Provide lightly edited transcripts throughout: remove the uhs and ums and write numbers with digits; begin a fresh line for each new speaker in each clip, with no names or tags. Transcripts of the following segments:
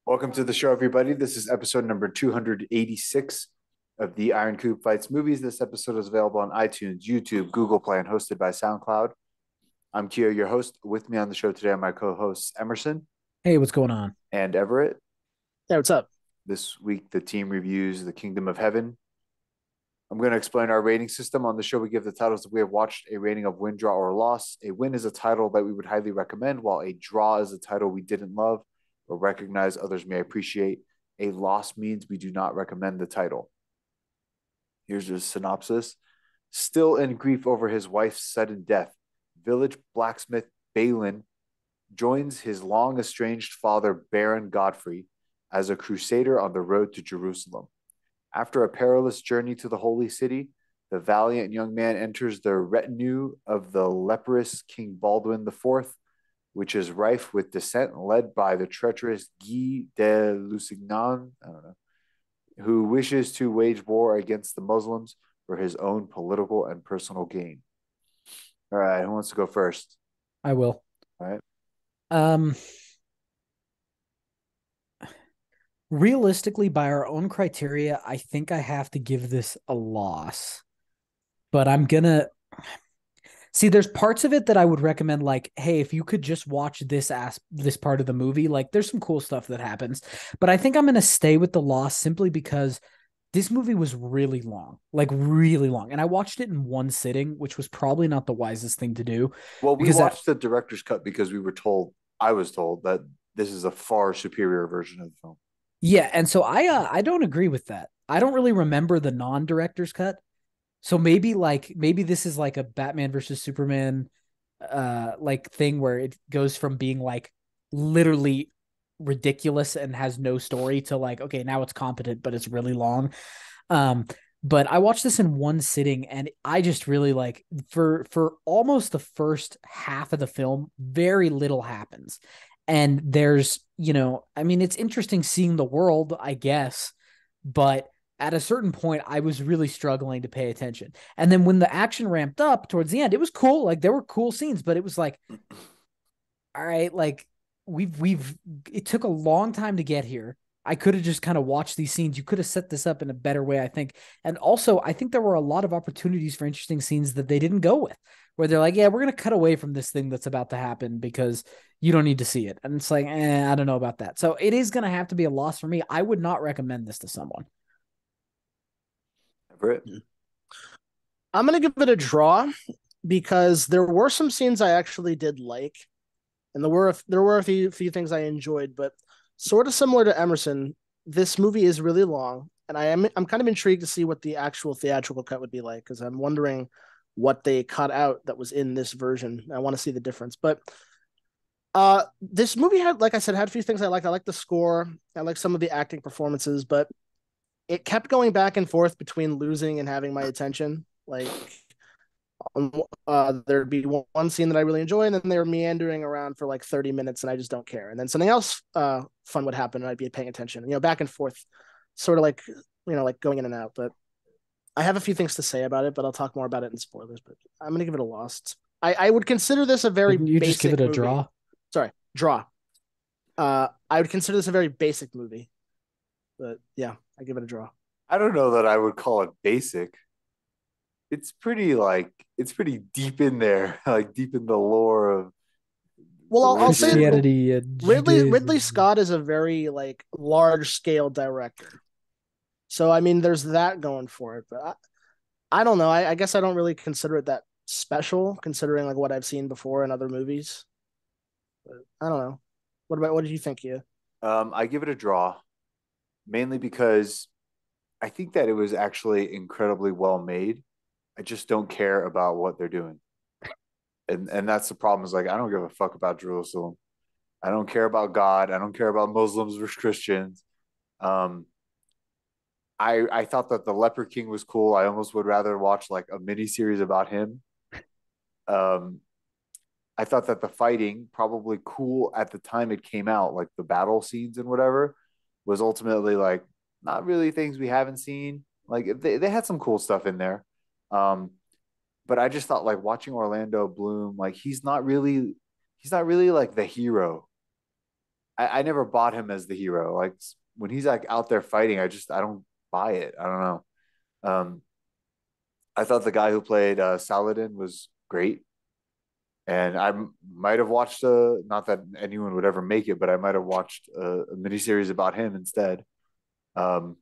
Welcome to the show, everybody. This is episode number 286 of the Iron Coop Fights movies. This episode is available on iTunes, YouTube, Google Play, and hosted by SoundCloud. I'm Keo, your host. With me on the show today are my co-hosts Emerson
Hey, what's going on?
and Everett.
Yeah, what's up?
This week, the team reviews The Kingdom of Heaven. I'm going to explain our rating system. On the show, we give the titles that we have watched a rating of win, draw, or loss. A win is a title that we would highly recommend, while a draw is a title we didn't love or recognize others may appreciate. A loss means we do not recommend the title. Here's the synopsis. Still in grief over his wife's sudden death, village blacksmith Balin joins his long estranged father, Baron Godfrey, as a crusader on the road to Jerusalem. After a perilous journey to the holy city, the valiant young man enters the retinue of the leprous King Baldwin IV, which is rife with dissent led by the treacherous Guy de Lusignan, I don't know, who wishes to wage war against the Muslims for his own political and personal gain. All right, who wants to go first?
I will.
All right.
Um, Realistically, by our own criteria, I think I have to give this a loss. But I'm gonna see. There's parts of it that I would recommend, like, hey, if you could just watch this part of the movie, like, there's some cool stuff that happens. But I think I'm gonna stay with the loss simply because this movie was really long, like really long, and I watched it in one sitting, which was probably not the wisest thing to do
Well, we
because that
watched the director's cut because we were told, I was told, that this is a far superior version of the film.
Yeah, and so I don't agree with that. I don't really remember the non-director's cut. So maybe this is like a Batman versus Superman like thing where it goes from being like literally ridiculous and has no story to like, okay, now it's competent but it's really long. Um but I watched this in one sitting and I just really like for almost the first half of the film, very little happens. And there's, I mean, it's interesting seeing the world, I guess, but at a certain point, I was really struggling to pay attention. And then when the action ramped up towards the end, it was cool. Like there were cool scenes, but it was like, all right, like it took a long time to get here. I could have just kind of watched these scenes. You could have set this up in a better way, I think. And also, I think there were a lot of opportunities for interesting scenes that they didn't go with, where they're like, yeah, we're going to cut away from this thing that's about to happen because you don't need to see it. And it's like, I don't know about that. So it is going to have to be a loss for me. I would not recommend this to someone.
Everett?
I'm gonna give it a draw because there were some scenes I actually did like, and there were a few things I enjoyed, but sort of similar to Emerson, this movie is really long, and I'm kind of intrigued to see what the actual theatrical cut would be like because I'm wondering what they cut out that was in this version. I want to see the difference, but this movie had, like I said, had a few things I liked. I liked the score, I liked some of the acting performances, but it kept going back and forth between losing and having my attention. Like, there'd be one scene that I really enjoy, and then they were meandering around for like 30 minutes, and I just don't care. And then something else fun would happen, and I'd be paying attention. Back and forth, sort of like like going in and out. But I have a few things to say about it, but I'll talk more about it in spoilers. But I'm gonna give it a loss. I would consider this a very
Wouldn't you just give it
basic
a
movie.
draw?
Sorry, draw. I would consider this a very basic movie, but yeah, I give it a draw.
I don't know that I would call it basic. It's pretty deep in there, like deep in the lore of
Well, I'll say
religion.
Christianity and
Ridley
Judaism.
Scott is a very like large scale director. So I mean, there's that going for it. But I don't know. I guess I don't really consider it that special, considering like what I've seen before in other movies. But I don't know. What did you think? Yeah.
I give it a draw, mainly because I think that it was actually incredibly well made. I just don't care about what they're doing. And that's the problem, is like I don't give a fuck about Jerusalem. I don't care about God. I don't care about Muslims versus Christians. Um, I thought that the Leper King was cool. I almost would rather watch like a mini series about him. Um, I thought that the fighting, probably cool at the time it came out, like the battle scenes and whatever, was ultimately like not really things we haven't seen. Like they had some cool stuff in there. Um, but I just thought like watching Orlando Bloom, like he's not really like the hero. I never bought him as the hero. Like when he's like out there fighting, I don't buy it. I don't know. Um, I thought the guy who played Saladin was great, and might have watched not that anyone would ever make it, but I might have watched a miniseries about him instead. Um,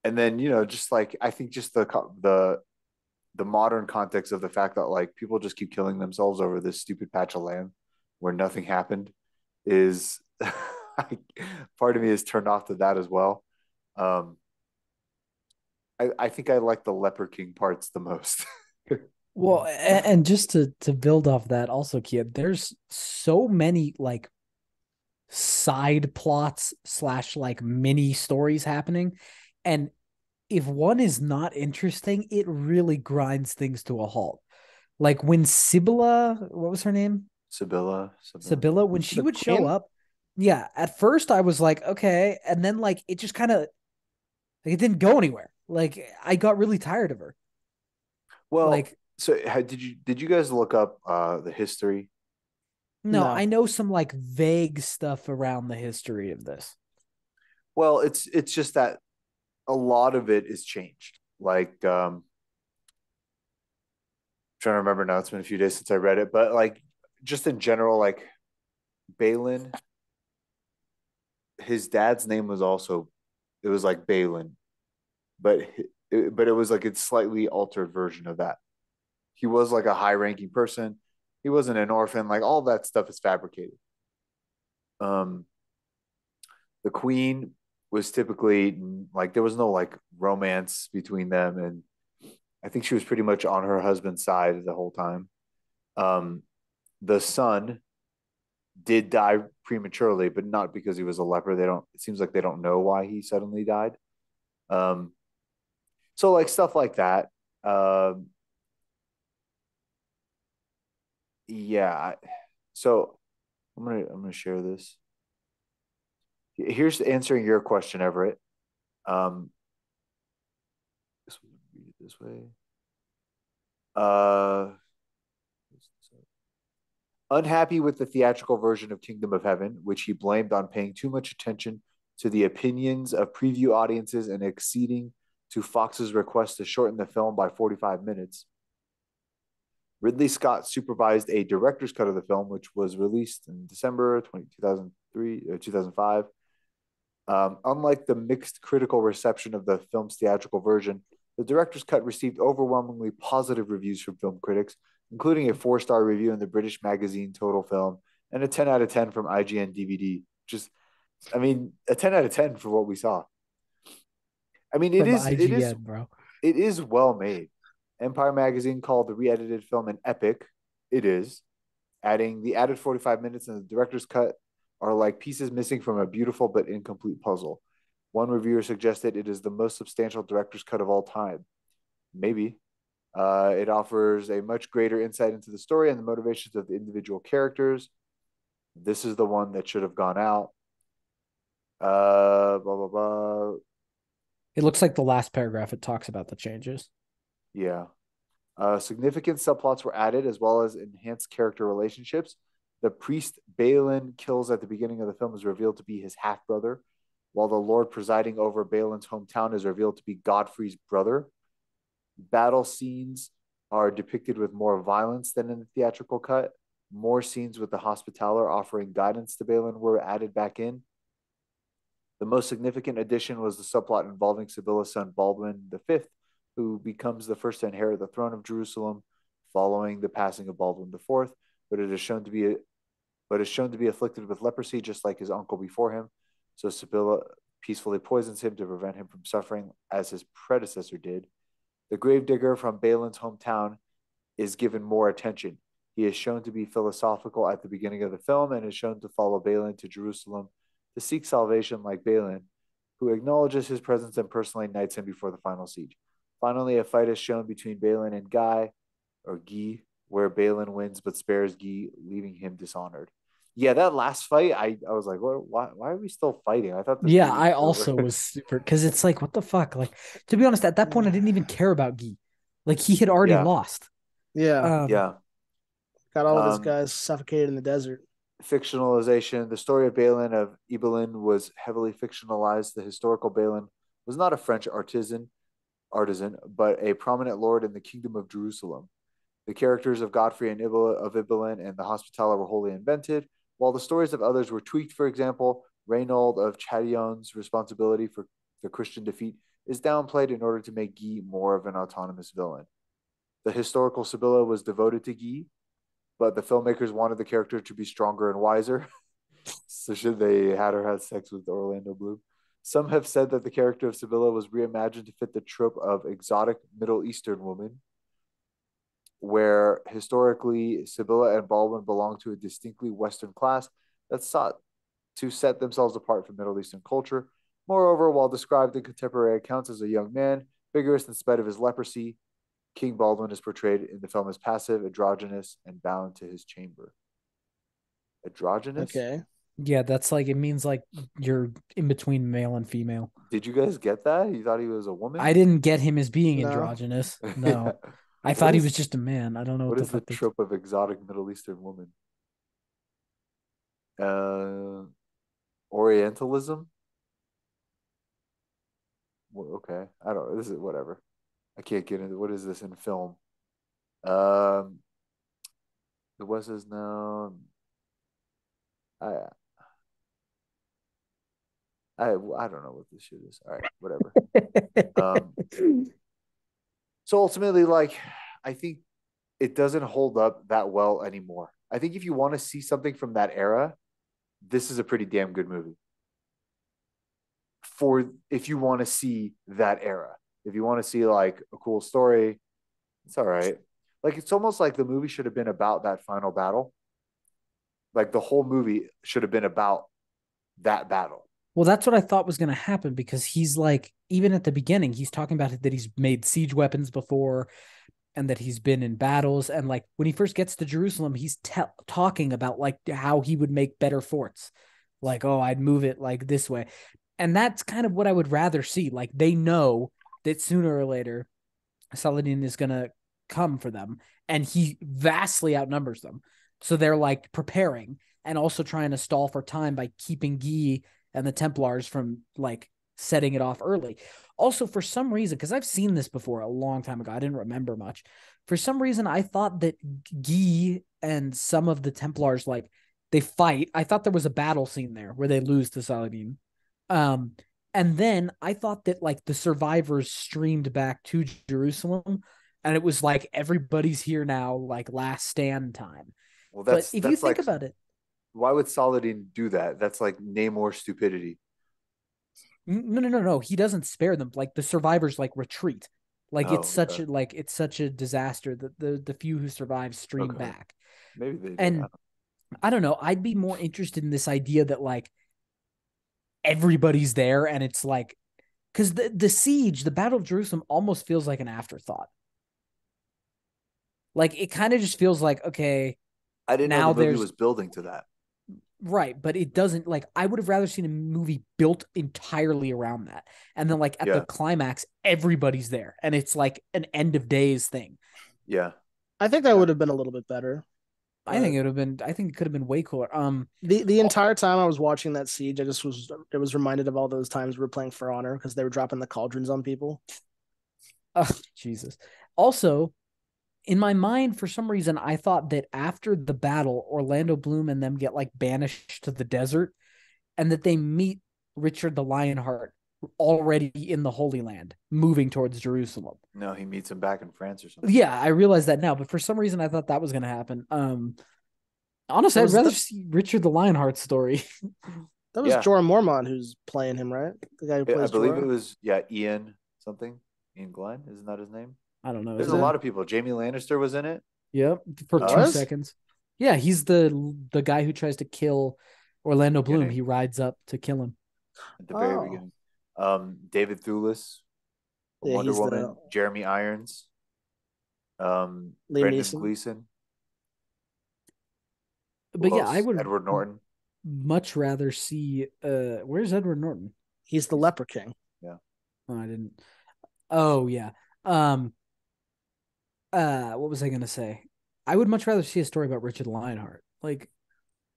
and then just like I think just the modern context of the fact that like people just keep killing themselves over this stupid patch of land where nothing happened is part of me is turned off to that as well. Um, I think I like the Leper King parts the most.
Well, and just to build off that, also, Kia, there's so many like side plots slash like mini stories happening, and if one is not interesting, it really grinds things to a halt. Like when Sibylla, what was her name?
Sibylla.
Sibylla, when she
The
would show
queen?
up, yeah, at first I was like, okay, and then like it just kind of like it didn't go anywhere. Like I got really tired of her.
Well,
Like,
so did you guys look up the history?
no,
No.
I know some like vague stuff around the history of this.
Well, it's just that a lot of it is changed. Like trying to remember now, it's been a few days since I read it, but like just in general, like Balin, his dad's name was also it was like Balin, but but it was like a slightly altered version of that. He was like a high ranking person. He wasn't an orphan. Like all that stuff is fabricated. Um, the queen was typically like there was no like romance between them, and I think she was pretty much on her husband's side the whole time. Um, the son did die prematurely, but not because he was a leper. They don't. It seems like they don't know why he suddenly died. Um, so like stuff like that. Um, yeah. So I'm gonna share this. Here's answering your question, Everett. Um, read it this way. Uh, Unhappy with the theatrical version of Kingdom of Heaven, which he blamed on paying too much attention to the opinions of preview audiences and acceding to Fox's request to shorten the film by 45 minutes. Ridley Scott supervised a director's cut of the film, which was released in December 2003 or 2005. Unlike the mixed critical reception of the film's theatrical version, the director's cut received overwhelmingly positive reviews from film critics, including a 4-star review in the British magazine Total Film and a 10 out of 10 from IGN DVD. Just, I mean, a 10 out of 10 for what we saw. I mean,
From IGN, bro.
it is well made. Empire magazine called the re-edited film an epic. It is. Adding the added 45 minutes in the director's cut are like pieces missing from a beautiful but incomplete puzzle. One reviewer suggested it is the most substantial director's cut of all time. Maybe. It offers a much greater insight into the story and the motivations of the individual characters. This is the one that should have gone out. Blah, blah, blah.
It looks like the last paragraph it talks about the changes.
Yeah. Significant subplots were added as well as enhanced character relationships. The priest Balin kills at the beginning of the film is revealed to be his half brother, while the lord presiding over Balin's hometown is revealed to be Godfrey's brother. Battle scenes are depicted with more violence than in the theatrical cut. More scenes with the Hospitaller offering guidance to Balin were added back in. The most significant addition was the subplot involving Sibylla's son Baldwin V, who becomes the first to inherit the throne of Jerusalem following the passing of Baldwin IV, but it is shown to be afflicted with leprosy just like his uncle before him. So Sibylla peacefully poisons him to prevent him from suffering as his predecessor did. The gravedigger from Balin's hometown is given more attention. He is shown to be philosophical at the beginning of the film and is shown to follow Balin to Jerusalem to seek salvation like Balin, who acknowledges his presence and personally knights him before the final siege. Finally, a fight is shown between Balin and Guy, where Balin wins but spares Guy, leaving him dishonored. Yeah, that last fight, I was like, what? Why are we still fighting? I thought this
Yeah,
movie
I
was over.
also was super because it's like, what the fuck? Like, to be honest, at that point, I didn't even care about Guy. Like, he had already
Yeah,
lost.
Yeah.
Um,
yeah.
Got all of his
Um,
guys suffocated in the desert.
Fictionalization. The story of Balin of Ibelin was heavily fictionalized. The historical Balin was not a French artisan, but a prominent lord in the kingdom of Jerusalem. The characters of Godfrey and Ibelin and the Hospitaller were wholly invented, while the stories of others were tweaked. For example, Reynold of Chatillon's responsibility for the Christian defeat is downplayed in order to make Guy more of an autonomous villain. The historical Sibylla was devoted to Guy, but the filmmakers wanted the character to be stronger and wiser. So should they had her have sex with Orlando Bloom? Some have said that the character of Sibylla was reimagined to fit the trope of exotic Middle Eastern woman, where historically Sibylla and Baldwin belonged to a distinctly Western class that sought to set themselves apart from Middle Eastern culture. Moreover, while described in contemporary accounts as a young man, vigorous in spite of his leprosy, King Baldwin is portrayed in the film as passive, androgynous, and bound to his chamber. Androgynous?
Okay.
Yeah, that's like, it means like you're in between male and female.
Did you guys get that? You thought he was a
I
woman?
didn't get him as being
No.
androgynous.
Yeah.
No. I
What
thought he was
is
just a man. I don't know what
what
the
is the
fuck that's.
trope of exotic Middle Eastern woman? Uh, Orientalism? Well, okay, I don't know. This is whatever. I can't get into what is this in film. Um, the West is now. I I don't know what this shit is. All right, whatever. Um, so ultimately, like, I think it doesn't hold up that well anymore. I think if you want to see something from that era, this is a pretty damn good movie. For if you want to see that era, if you want to see like a cool story, it's all right. Like it's almost like the movie should have been about that final battle. Like the whole movie should have been about that battle.
Well, that's what I thought was going to happen, because he's like, even at the beginning, he's talking about that he's made siege weapons before and that he's been in battles. And like when he first gets to Jerusalem, he's talking about like how he would make better forts. Like, oh, I'd move it like this way. And that's kind of what I would rather see. Like they know that sooner or later, Saladin is going to come for them, and he vastly outnumbers them. So they're like preparing and also trying to stall for time by keeping Guy and the Templars from like setting it off early. Also, for some reason, because I've seen this before a long time ago, I didn't remember much. For some reason, I thought that Guy and some of the Templars, like, they fight. I thought there was a battle scene there where they lose to Saladin. Um, and then I thought that like the survivors streamed back to Jerusalem, and it was like everybody's here now, like last stand time.
Well,
But
that's
if you
that's
think
like
about it,
why would Saladin do that? That's like Namor stupidity.
no. He doesn't spare them. Like the survivors like retreat. Like it's
Oh,
such
okay.
a like it's such a disaster that the few who survive stream
Okay.
back.
Maybe they did.
And I don't know. I'd be more interested in this idea that like everybody's there, and it's like, because the siege, the Battle of Jerusalem, almost feels like an afterthought. Like it kind of just feels like, okay,
I didn't know the
now
movie
there's
was building to that.
right, but it doesn't, like, I would have rather seen a movie built entirely around that. And then like at the
Yeah.
climax, everybody's there, and it's like an end of days thing.
Yeah.
I think that
Yeah.
would have been a little bit better.
I think
But
it would have been, I think it could have been way cooler.
the entire time I was watching that siege, I was reminded of all those times we were playing For Honor because they were dropping the cauldrons on people.
Oh, Jesus. Also, in my mind, for some reason, I thought that after the battle, Orlando Bloom and them get like banished to the desert, and that they meet Richard the Lionheart already in the Holy Land, moving towards Jerusalem.
No, he meets him back in France or something.
Yeah, I realize that now, but for some reason, I thought that was going to happen. Honestly,
That
I'd
was
rather
the,
see Richard the Lionheart story.
that was
Yeah.
Jorah Mormont who's playing him, right? The guy who
I
plays
believe it
Jorah.
was Ian something. Ian Glenn, isn't that his name?
I don't know
There's
his
Is
a
it?
name.
lot of people. Jamie Lannister was in it.
Yep, for
He
two
was?
seconds. Yeah, he's the guy who tries to kill Orlando Bloom.
Beginning
He rides up to kill him.
at the very
Oh.
beginning. David Thewlis,
Yeah,
Wonder
he's the
Woman, Jeremy Irons,
Liam
Brendan
Neeson.
Gleeson.
But
Who
yeah, I
else?
would
Edward Norton.
much rather see where's Edward Norton?
He's the Leper King.
Yeah.
Oh, I didn't. Oh yeah. Um what was I gonna say? I would much rather see a story about Richard Lionheart. Like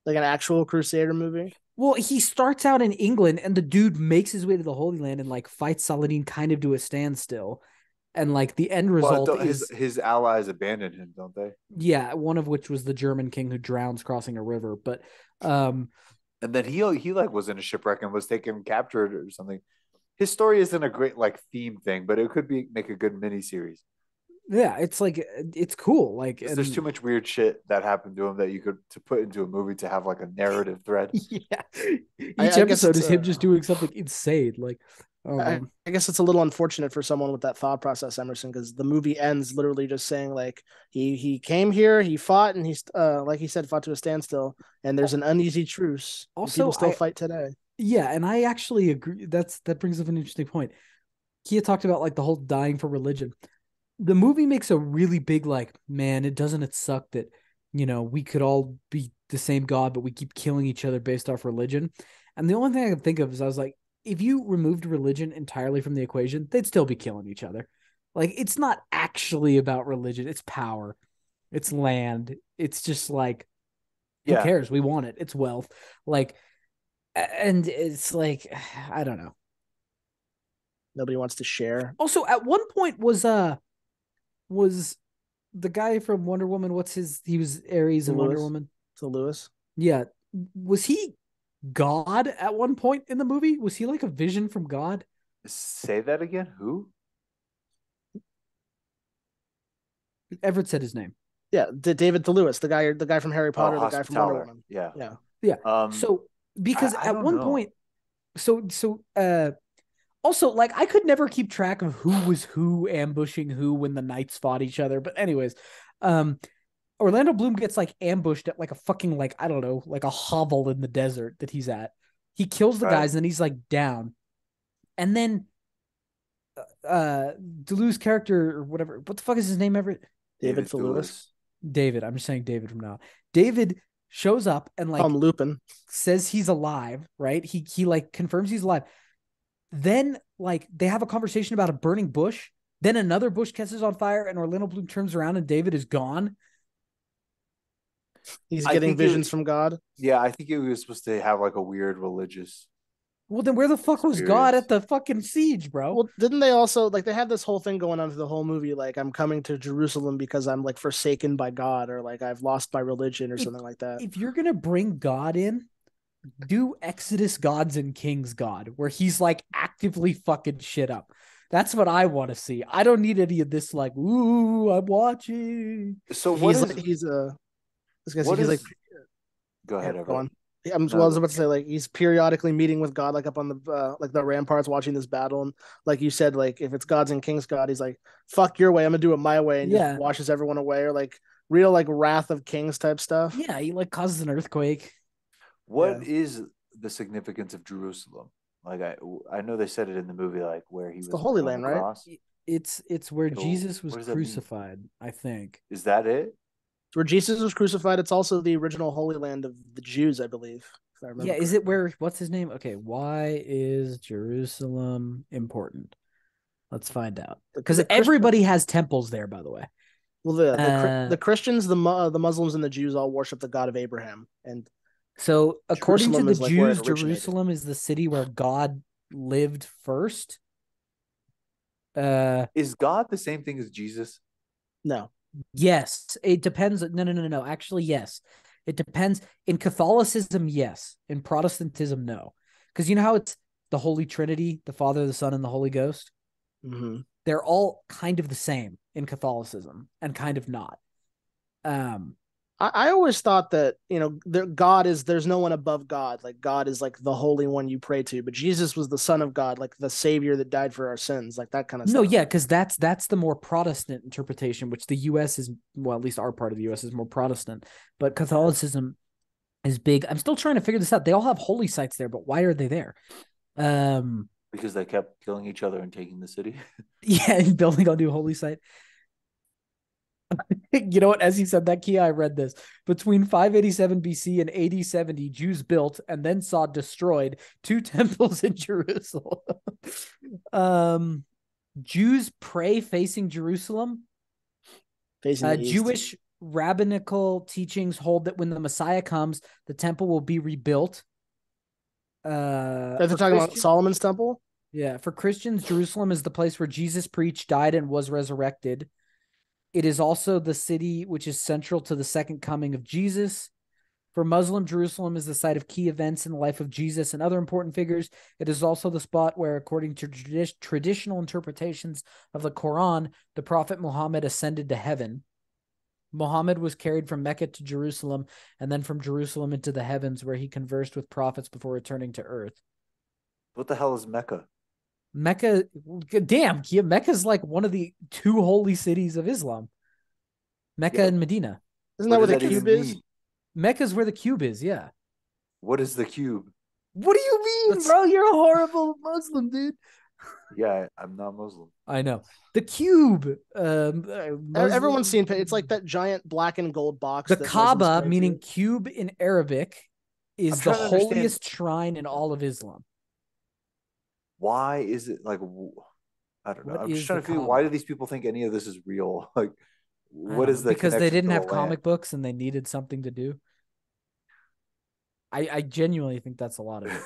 Like an actual Crusader movie.
Well, he starts out in England, and the dude makes his way to the Holy Land and like fights Saladin kind of to a standstill, and like the end
Well,
result
his
is
his allies abandoned him, don't they?
yeah, one of which was the German king who drowns crossing a river. But um,
And then he like was in a shipwreck and was taken captured or something. His story isn't a great like theme thing, but it could be make a good mini series
yeah, it's like it's cool. Like,
because there's
and
too much weird shit that happened to him that you could to put into a movie to have like a narrative thread.
yeah, each
I guess
episode
it's
is him just doing something insane. Like, I don't know.
I guess it's a little unfortunate for someone with that thought process, Emerson, because the movie ends literally just saying like he came here, he fought, and he's like he said, fought to a standstill, and there's an uneasy truce, and people
Also,
still fight today.
yeah, and I actually agree. That brings up an interesting point. Kia talked about like the whole dying for religion. The movie makes a really big like, man, it suck that we could all be the same god, but we keep killing each other based off religion. And the only thing I can think of is I was like, if you removed religion entirely from the equation, they'd still be killing each other. Like, it's not actually about religion, it's power, it's land, it's just like, who
Yeah,
cares? We want it, it's wealth. Like, and it's like, I don't know.
Nobody wants to share.
Also, at one point was the guy from Wonder Woman, what's his, he was Ares
To
in Wonder
Lewis,
Woman.
to Lewis.
Yeah. Was he God at one point in the movie? Was he like a vision from God?
say that again. Who?
Everett said his name.
Yeah, David to Lewis, the guy from Harry
Oh,
Potter, the guy from Wonder
Hospitaller.
Woman.
Yeah.
Yeah,
Yeah.
Um,
So because
I
at
don't
one
know.
point, so also like I could never keep track of who was who ambushing who when the knights fought each other. But anyways, um Orlando Bloom gets like ambushed at like a fucking like I don't know, like a hovel in the desert that he's at. He kills the
Right.
guys and then he's like down. And then Delu's character or whatever, what the fuck is his name ever?
David
David
to Lewis.
Thewlis.
David. I'm just saying David from now. David shows up and
Call
like
him Lupin.
says he's alive, right? He like confirms he's alive. Then like they have a conversation about a burning bush. Then another bush catches on fire and Orlando Bloom turns around and David is gone.
He's
I
getting
think it.
visions from God.
Yeah, I think it was supposed to have like a weird religious
Well, then where the fuck was God at
experience.
the fucking siege, bro?
Well, didn't they also like they had this whole thing going on through the whole movie? Like, I'm coming to Jerusalem because I'm like forsaken by God, or like I've lost my religion, or
If
something like that.
if you're gonna bring God in, do Exodus Gods and Kings God, where he's like actively fucking shit up. That's what I want to see. I don't need any of this like, ooh, I'm watching.
So
He's like he's a. I was gonna say
what
he's like.
is go
Yeah,
ahead,
go
Everett.
on. Well, I
No,
was about to say like he's periodically meeting with God, like up on the like the ramparts, watching this battle, and like you said, like if it's Gods and Kings God, he's like, "Fuck your way, I'm gonna do it my way," and just
Yeah.
washes everyone away, or like real like Wrath of Kings type stuff.
Yeah, he like causes an earthquake.
Yeah,
what is the significance of Jerusalem? Like I know they said it in the movie, like where he
it's the
was
Holy
put on the
Land, right?
cross.
It's where
So
Jesus was
what does that mean?
crucified, I think.
Is that it?
It's where Jesus was crucified. It's also the original Holy Land of the Jews, I believe, if I
Yeah,
remember
is it
correctly.
where what's his name? Okay, why is Jerusalem important? Let's find out. Because
The Christian,
everybody has temples there, by the way.
well,
Uh
the Christians, the Muslims, and the Jews all worship the God of Abraham, and
so according to
Jerusalem
the
is like where it
Jews,
originated.
Jerusalem is the city where God lived first. Uh
Is God the same thing as Jesus?
No,
yes, it depends. No. Actually, yes. It depends. In Catholicism, yes. In Protestantism, no. Because you know how it's the Holy Trinity, the Father, the Son, and the Holy Ghost?
mm-hmm.
They're all kind of the same in Catholicism and kind of not. Um,
I always thought that God is there's no one above God. Like God is like the holy one you pray to, but Jesus was the Son of God, like the Savior that died for our sins, like that kind of
no,
stuff.
yeah, because that's the more Protestant interpretation, which the US is, well, at least our part of the US is more Protestant, but Catholicism is big. I'm still trying to figure this out. They all have holy sites there, but why are they there? Um,
Because they kept killing each other and taking the city.
yeah, building a new holy site. You know what? As you said that, Kia, I read this. Between 587 BC and 8070, Jews built and then saw destroyed two temples in Jerusalem. um, Jews pray facing Jerusalem.
Facing the east.
Jewish rabbinical teachings hold that when the Messiah comes, the temple will be rebuilt.
Are they
For
talking about
Christians,
Solomon's temple?
yeah, for Christians, Jerusalem is the place where Jesus preached, died, and was resurrected. It is also the city which is central to the second coming of Jesus. For Muslim, Jerusalem is the site of key events in the life of Jesus and other important figures. It is also the spot where, according to traditional interpretations of the Quran, the Prophet Muhammad ascended to heaven. Muhammad was carried from Mecca to Jerusalem and then from Jerusalem into the heavens, where he conversed with prophets before returning to earth.
What the hell is Mecca?
Mecca, damn, Mecca's like one of the two holy cities of Islam. Mecca
Yeah.
and Medina.
Isn't
What
that where
does
the
that even
cube is?
mean?
Mecca's where the cube is, yeah.
What is the cube?
What do you mean,
That's-
bro? You're a horrible Muslim, dude.
Yeah, I'm not Muslim.
I know. The cube.
Everyone's seen it. It's like that giant black and gold box
The
that Muslims
Kaaba,
pray
meaning
to.
cube in Arabic,
I'm
is the
trying to understand
holiest shrine in all of Islam.
why is it like I don't know.
What
I'm just
is the
trying to figure why do
Kaaba?
these people think any of this is real? Like,
I
what
don't
is
know,
the
because they
connection to
didn't
the
have
land?
comic books and they needed something to do. I genuinely think that's a lot of it.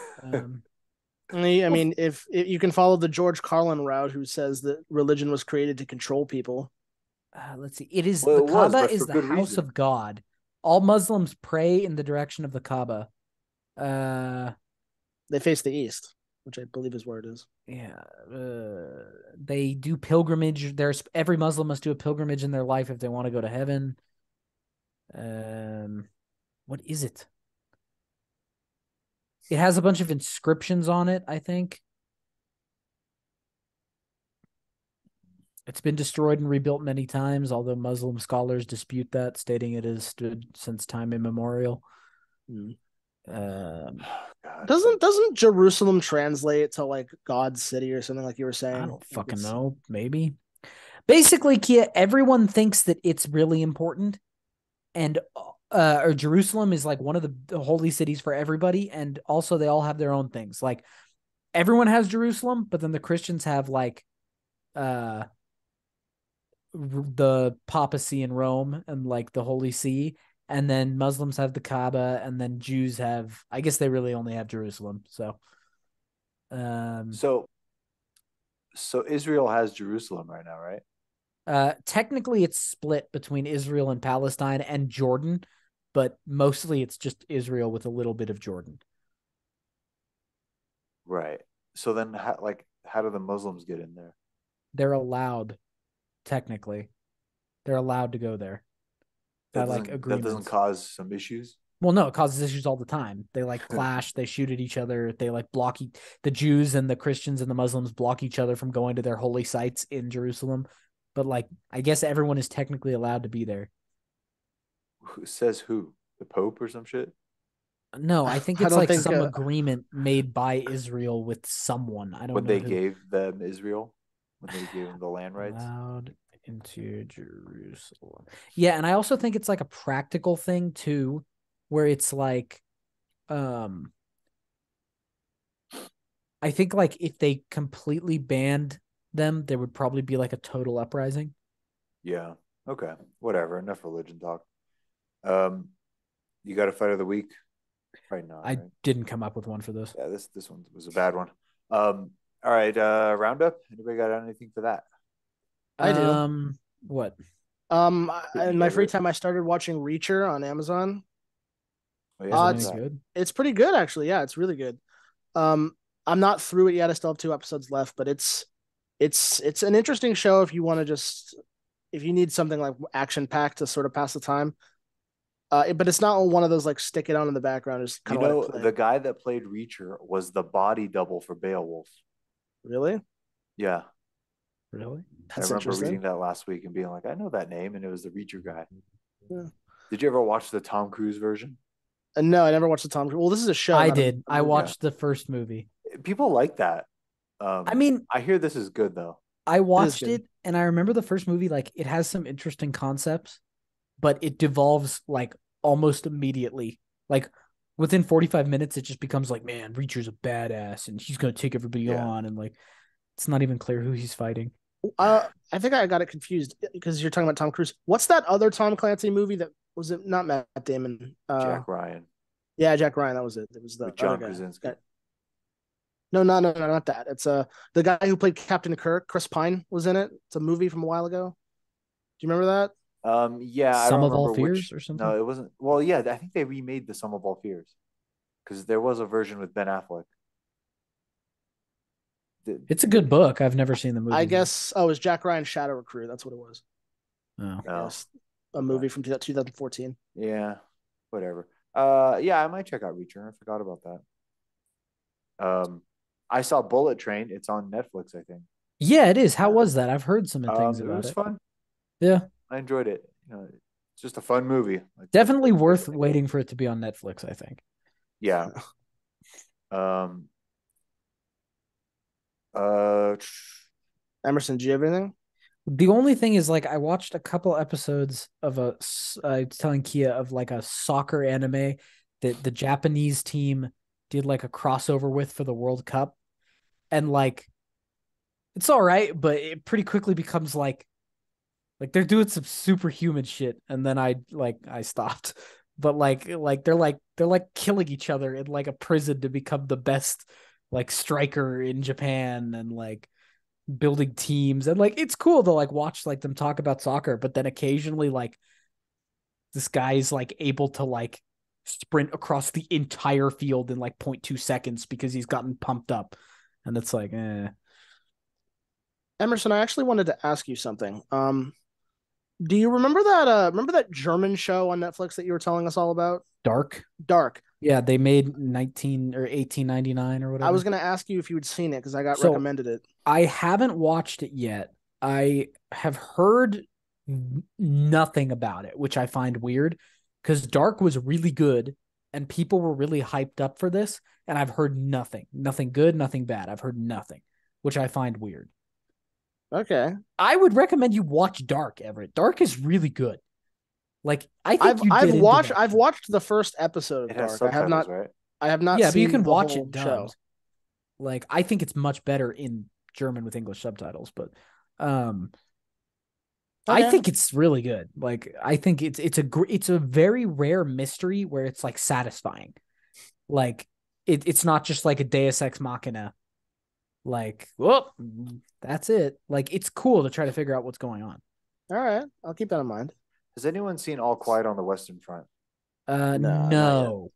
I mean, if you can follow the George Carlin route, who says that religion was created to control people.
Let's see. It is
Well,
the
it was,
Kaaba
but
is
for
the
good
house
reason.
of God. All Muslims pray in the direction of the Kaaba.
They face the east, which I believe is where it is.
Yeah, they do pilgrimage. Every Muslim must do a pilgrimage in their life if they want to go to heaven. What is it? It has a bunch of inscriptions on it, I think. It's been destroyed and rebuilt many times, although Muslim scholars dispute that, stating it has stood since time immemorial.
God,
Doesn't Jerusalem translate to like God's city or something, like you were saying?
I don't fucking know. Maybe. Basically, Kia, everyone thinks that it's really important, and or Jerusalem is like one of the holy cities for everybody, and also they all have their own things. Like everyone has Jerusalem, but then the Christians have like the papacy in Rome and like the Holy See, and then Muslims have the Kaaba, and then Jews have, I guess they really only have Jerusalem. So
so Israel has Jerusalem right now, right?
technically it's split between Israel and Palestine and Jordan, but mostly it's just Israel with a little bit of Jordan.
Right. So then how do the Muslims get in there?
They're allowed, technically. They're allowed to go there. By like
That
agreements.
doesn't cause some issues?
Well, no, it causes issues all the time. They like clash, they shoot at each other, they like block the Jews and the Christians and the Muslims block each other from going to their holy sites in Jerusalem. But like, I guess everyone is technically allowed to be there.
Who says who? The Pope or some shit?
No, I think
I
it's
don't
like
think,
some agreement made by Israel with someone. I don't
When
know
they
who.
gave them Israel, when they gave them the land rights.
Allowed into Jerusalem. Yeah, and I also think it's like a practical thing too, where it's like, I think like if they completely banned them, there would probably be like a total uprising.
Yeah. Okay. Whatever. Enough religion talk. You got a fight of the week? Right now.
I didn't come up with one for this.
Yeah, this one was a bad one. All right, Roundup. Anybody got anything for that?
I do.
What?
In my free time, I started watching Reacher on Amazon.
Oh, yeah,
Is it good?
It's pretty good, actually. Yeah, it's really good. I'm not through it yet. I still have 2 episodes left, but it's an interesting show if you want to if you need something like action packed to sort of pass the time. But it's not one of those like stick it on in the background. Just kind of
the guy that played Reacher was the body double for Beowulf.
Really?
Yeah.
Really?
That's
I remember
interesting.
reading that last week and being like, I know that name, and it was the Reacher guy.
Yeah.
Did you ever watch the Tom Cruise version?
No, I never watched the Tom Cruise. Well, this is a show.
I did. I watched the first movie.
People like that.
I mean,
I hear this is good though.
I watched it and I remember the first movie, like it has some interesting concepts, but it devolves like almost immediately. Like within 45 minutes, it just becomes like, man, Reacher's a badass and he's going to take everybody on. And like, it's not even clear who he's fighting.
I think I got it confused because you're talking about Tom Cruise. What's that other Tom Clancy movie that was it? Not Matt Damon.
Jack Ryan
Yeah, Jack Ryan. That was it. It was the
with
other
John
guy.
Krasinski.
No, no, not that. It's the guy who played Captain Kirk. Chris Pine was in it. It's a movie from a while ago. Do you remember that?
Yeah, I
Some
don't
of All
remember
Fears
which.
or something.
No, it wasn't. Well, yeah, I think they remade the Sum of All Fears because there was a version with Ben Affleck. The,
It's a
the,
good book. I've never seen the
I
movie though.
guess. Oh, it was Jack Ryan Shadow Recruit. That's what it was.
Oh.
I
no,
guess a
okay,
movie from 2014.
yeah, whatever. Yeah, I might check out Reacher. I forgot about that. I saw Bullet Train. It's on Netflix, I think.
Yeah, it is. How
Yeah.
was that? I've heard some things
It
about
was
it.
fun.
Yeah.
I enjoyed it. It's just a fun movie. Like
Definitely
that's a good
worth
way to go.
waiting for it to be on Netflix, I think.
Yeah. Um. Uh.
Emerson, do you have anything?
The only thing is, like, I watched a couple episodes of I was telling Kia of like a soccer anime that the Japanese team did like a crossover with for the World Cup. And like, it's all right, but it pretty quickly becomes like they're doing some superhuman shit. And then I stopped. But they're like killing each other in like a prison to become the best like striker in Japan and like building teams and like it's cool to like watch like them talk about soccer, but then occasionally like this guy's like able to like sprint across the entire field in like zero point 0.2 seconds because he's gotten pumped up, and it's like
Emerson, I actually wanted to ask you something. Do you remember that German show on Netflix that you were telling us all about?
Dark.
Dark.
Yeah, they made 19 or 1899 or
I was
whatever.
gonna ask you if you had seen it because I got
So
recommended it.
I haven't watched it yet. I have heard nothing about it, which I find weird because Dark was really good and people were really hyped up for this. And I've heard nothing, nothing good, nothing bad. I've heard nothing, which I find weird.
Okay.
I would recommend you watch Dark, Everett. Dark is really good. Like, I think
I've
you'd
I've
get into
watched
that
I've
show.
watched the first episode
It
of
has
Dark.
subtitles, right?
I have not
Yeah, but you
seen
can
the
watch
whole
it
show.
dubbed. Like, I think it's much better in German with English subtitles, but um I
Okay.
think it's really good. Like I think it's a very rare mystery where it's like satisfying. Like it's not just like a Deus Ex Machina. Like, well, that's it. Like it's cool to try to figure out what's going on.
All right. I'll keep that in mind.
Has anyone seen All Quiet on the Western Front?
No, not yet.
No.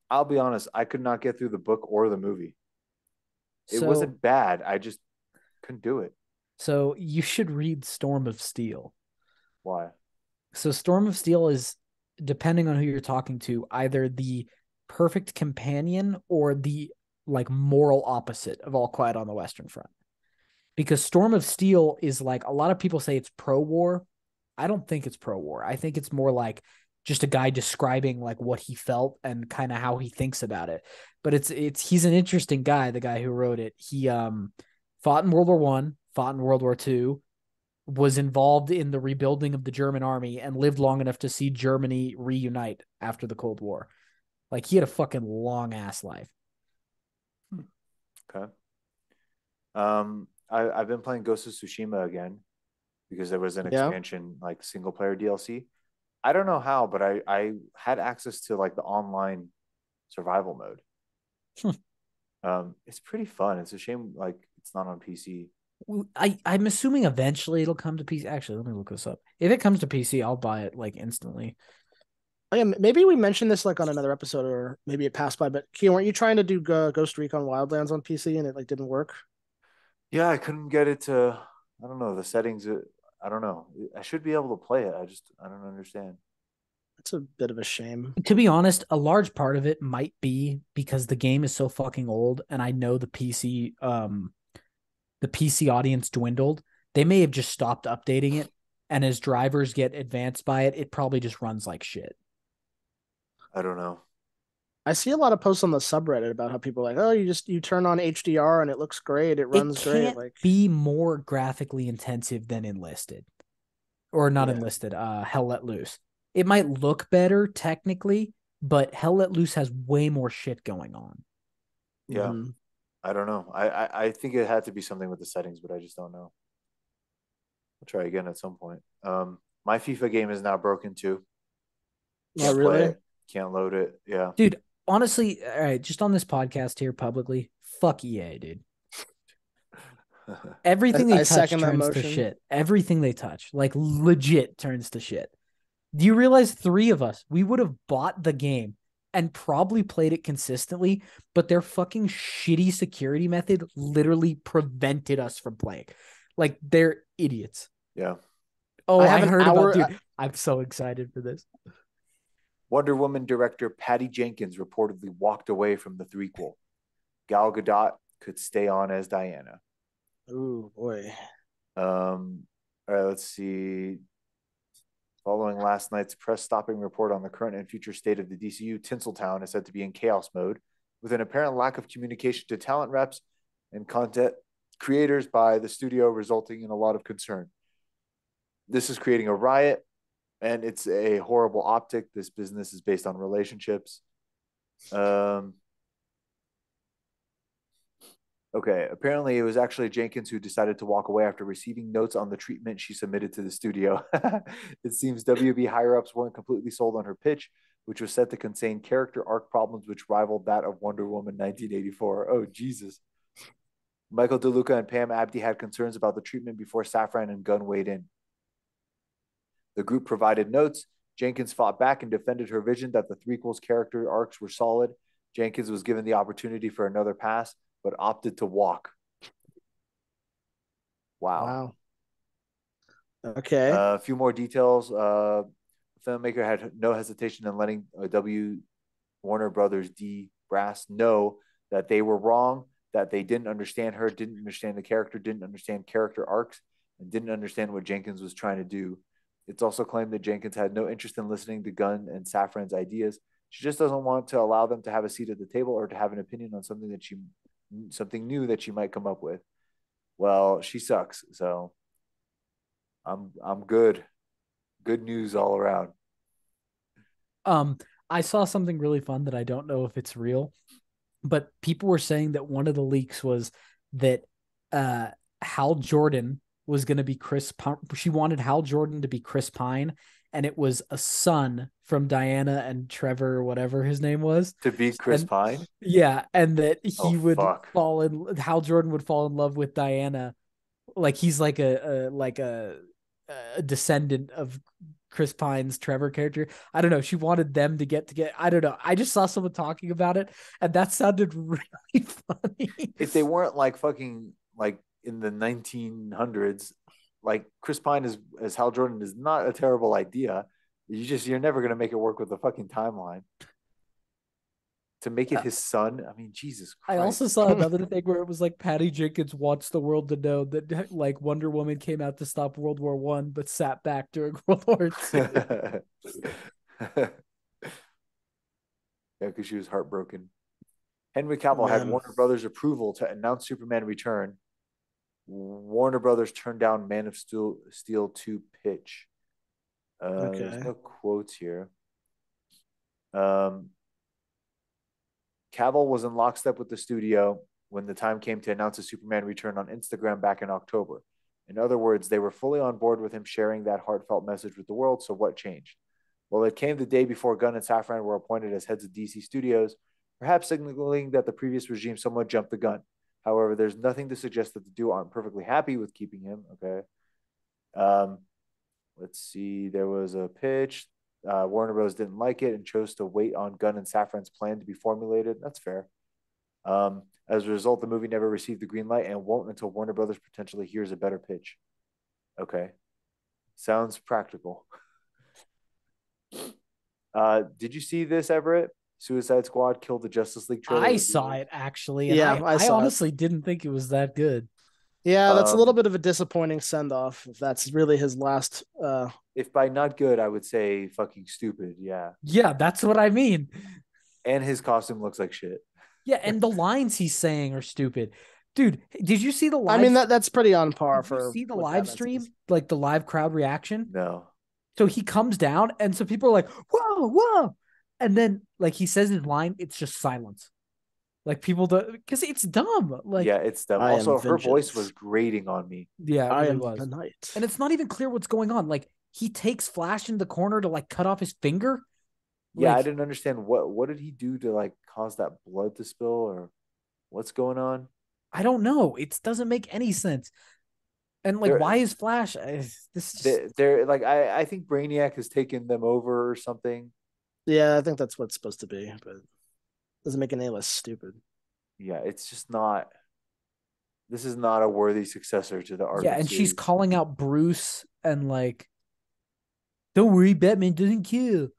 I'll be honest, I could not get through the book or the movie. It
So
wasn't bad. I just couldn't do it.
so you should read Storm of Steel.
Why?
So Storm of Steel is, depending on who you're talking to, either the perfect companion or the like moral opposite of All Quiet on the Western Front. Because Storm of Steel is like, a lot of people say it's pro-war. I don't think it's pro-war. I think it's more like just a guy describing like what he felt and kind of how he thinks about it. But it's he's an interesting guy, the guy who wrote it. He fought in World War One, fought in World War Two, was involved in the rebuilding of the German army, and lived long enough to see Germany reunite after the Cold War. Like he had a fucking long ass life.
Okay. I've been playing Ghost of Tsushima again because there was an
Yeah.
expansion, like single player DLC. I don't know how, but I had access to like the online survival mode. It's pretty fun. It's a shame like it's not on PC.
I'm assuming eventually it'll come to PC. Actually, let me look this up. If it comes to PC, I'll buy it like instantly.
Oh, yeah, maybe we mentioned this like on another episode, or maybe it passed by. But Kia, weren't you trying to do Ghost Recon Wildlands on PC and it like didn't work?
Yeah, I couldn't get it to. I don't know the settings. I don't know. I should be able to play it. I don't understand.
It's a bit of a shame.
To be honest, a large part of it might be because the game is so fucking old, and I know the PC audience dwindled. They may have just stopped updating it, and as drivers get advanced by it, it probably just runs like shit.
I don't know.
I see a lot of posts on the subreddit about how people are like, oh, you turn on HDR and it looks great, it
It
runs great.
can't
Like,
be more graphically intensive than Enlisted. Or not
yeah,
Enlisted, Hell Let Loose. It might look better technically, but Hell Let Loose has way more shit going on.
Yeah,
mhm.
I don't know. I think it had to be something with the settings, but I just don't know. I'll try again at some point. My FIFA game is now broken too.
Not
Can't play
really.
it. Can't load it. Yeah.
Dude, honestly, all right, just on this podcast here publicly, fuck EA, dude. Everything they
I
touch
second that
turns to
motion.
shit. Everything they touch, like legit turns to shit. Do you realize 3 of us, we would have bought the game and probably played it consistently, but their fucking shitty security method literally prevented us from playing. Like, they're idiots.
Yeah.
Oh,
I
I
have an
heard about,
hour.
dude. I'm so excited for this.
Wonder Woman director Patty Jenkins reportedly walked away from the threequel. Gal Gadot could stay on as Diana.
Ooh, boy.
All right, let's see. Following last night's press stopping report on the current and future state of the DCU, Tinseltown is said to be in chaos mode, with an apparent lack of communication to talent reps and content creators by the studio, resulting in a lot of concern. This is creating a riot, and it's a horrible optic. This business is based on relationships. Okay, apparently it was actually Jenkins who decided to walk away after receiving notes on the treatment she submitted to the studio. It seems WB higher ups weren't completely sold on her pitch, which was set to contain character arc problems which rivaled that of Wonder Woman 1984. Oh, Jesus. Michael DeLuca and Pam Abdi had concerns about the treatment before Safran and Gunn weighed in. The group provided notes. Jenkins fought back and defended her vision that the threequels character arcs were solid. Jenkins was given the opportunity for another pass, but opted to walk. Wow.
Okay.
A few more details. The filmmaker had no hesitation in letting Warner Brothers D brass know that they were wrong, that they didn't understand her, didn't understand the character, didn't understand character arcs, and didn't understand what Jenkins was trying to do. It's also claimed that Jenkins had no interest in listening to Gunn and Safran's ideas. She just doesn't want to allow them to have a seat at the table or to have an opinion on something new that she might come up with. Well, she sucks, so I'm good. Good news all around.
I saw something really fun that I don't know if it's real, but people were saying that one of the leaks was that Hal Jordan was going to be Chris. She wanted Hal Jordan to be Chris Pine, and it was a son from Diana and Trevor, or whatever his name was,
to beat Chris Pine.
Yeah, and that he would
fuck.
Hal Jordan would fall in love with Diana, like he's like a descendant of Chris Pine's Trevor character. I don't know. She wanted them to get. I don't know. I just saw someone talking about it, and that sounded really funny.
If they weren't like fucking like in the 1900s, like Chris Pine as Hal Jordan is not a terrible idea. You're never gonna make it work with the fucking timeline. To make it his son, I mean, Jesus Christ.
I also saw another thing where it was like Patty Jenkins wants the world to know that like Wonder Woman came out to stop World War I, but sat back during World War II.
Yeah, because she was heartbroken. Henry Cavill had Warner Brothers' approval to announce Superman Return. Warner Brothers turned down Man of Steel 2 pitch. There's no quotes here. Cavill was in lockstep with the studio when the time came to announce a Superman Return on Instagram back in October. In other words, they were fully on board with him sharing that heartfelt message with the world, so what changed? Well, it came the day before Gunn and Safran were appointed as heads of DC Studios, perhaps signaling that the previous regime somewhat jumped the gun. However, there's nothing to suggest that the duo aren't perfectly happy with keeping him. Okay. Let's see. There was a pitch. Warner Bros. Didn't like it and chose to wait on Gunn and Safran's plan to be formulated. That's fair. As a result, the movie never received the green light and won't until Warner Brothers potentially hears a better pitch. Okay. Sounds practical. Did you see this, Everett? Suicide Squad killed the Justice League trailer.
I saw it actually, and
yeah,
I honestly didn't think it was that good.
Yeah, that's a little bit of a disappointing send off. If that's really his last.
If by not good, I would say fucking stupid. Yeah.
Yeah, that's what I mean.
And his costume looks like shit.
Yeah, and the lines he's saying are stupid. Dude, did you see the live?
I mean that's pretty on par
for. Did you see the live
Batman
stream,
says.
like the live crowd reaction?
No.
So he comes down, and so people are like, "Whoa, whoa!" And then, like he says his line, it's just silence. Like people do because it's dumb.
Yeah,
Like
it's dumb.
I am
Also, her voice was
vengeance.
grating on me.
yeah, it
I
really
am the
was.
knight.
And it's not even clear what's going on. Like he takes Flash in the corner to like cut off his finger.
Yeah, I
Like
didn't understand what did he do to like cause that blood to spill or what's going on.
I don't know. It doesn't make any sense. And like,
They're
why is Flash? This just
they're like I think Brainiac has taken them over or something.
Yeah, I think that's what it's supposed to be, but it doesn't make it any less stupid.
Yeah, it's just not. This is not a worthy successor to the
yeah.
Arkham
And she's
series.
calling out Bruce and like, don't worry, Batman doesn't kill.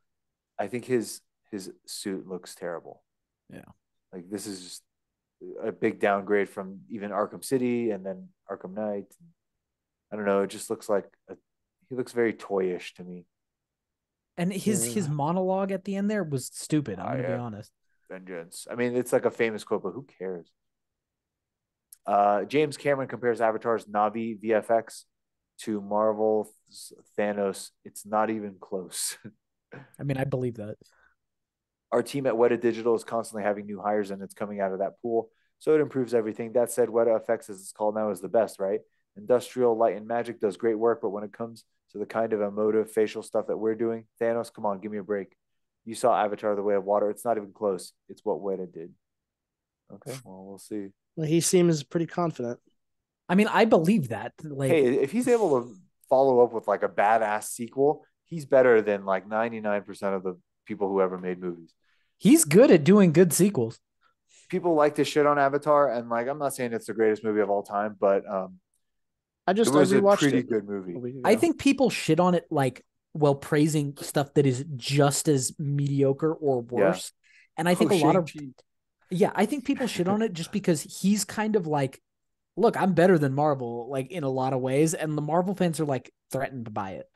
I think his suit looks terrible.
Yeah.
Like this is just a big downgrade from even Arkham City and then Arkham Knight. I don't know. It just looks like he looks very toyish to me.
And his
Yeah.
monologue at the end there was stupid. I'm
I
gonna be
am
honest.
vengeance. I mean, it's like a famous quote, but who cares? James Cameron compares Avatar's Navi VFX to Marvel's Thanos. It's not even close.
I mean, I believe that.
Our team at Weta Digital is constantly having new hires and it's coming out of that pool. So it improves everything. That said, Weta Effects, as it's called now, is the best, right? Industrial Light and Magic does great work, but when it comes to the kind of emotive facial stuff that we're doing, Thanos, come on, give me a break. You saw Avatar: The Way of Water. It's not even close. It's what Weta did. Okay, well, we'll see.
Well, he seems pretty confident.
I mean, I believe that. Like,
Hey, if he's able to follow up with like a badass sequel, he's better than like 99% of the people who ever made movies.
he's good at doing good sequels.
People like to shit on Avatar, and like I'm not saying it's the greatest movie of all time, but
I
it
just I
was a
rewatched
pretty
it
good
a
movie.
week
I
ago.
think people shit on it like while praising stuff that is just as mediocre or
Yeah.
worse. And I
Oh,
think a lot of
Shang-Chi.
yeah, I think people shit on it just because he's kind of like, look, I'm better than Marvel, like in a lot of ways, and the Marvel fans are like threatened by it.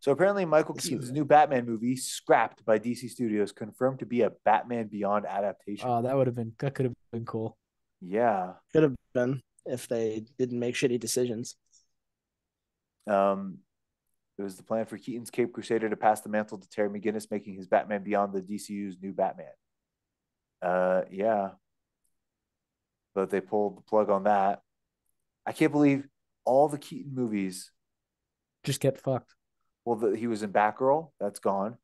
So apparently, Michael
This is
Keaton's new Batman movie, scrapped by DC Studios, confirmed to be a Batman Beyond adaptation.
Oh, that could have been cool.
Yeah.
could have been if they didn't make shitty decisions.
Um, it was the plan for Keaton's Cape Crusader to pass the mantle to Terry McGinnis, making his Batman Beyond the DCU's new Batman. Yeah, but they pulled the plug on that. I can't believe all the Keaton movies.
Just get fucked.
Well, he was in Batgirl, that's gone.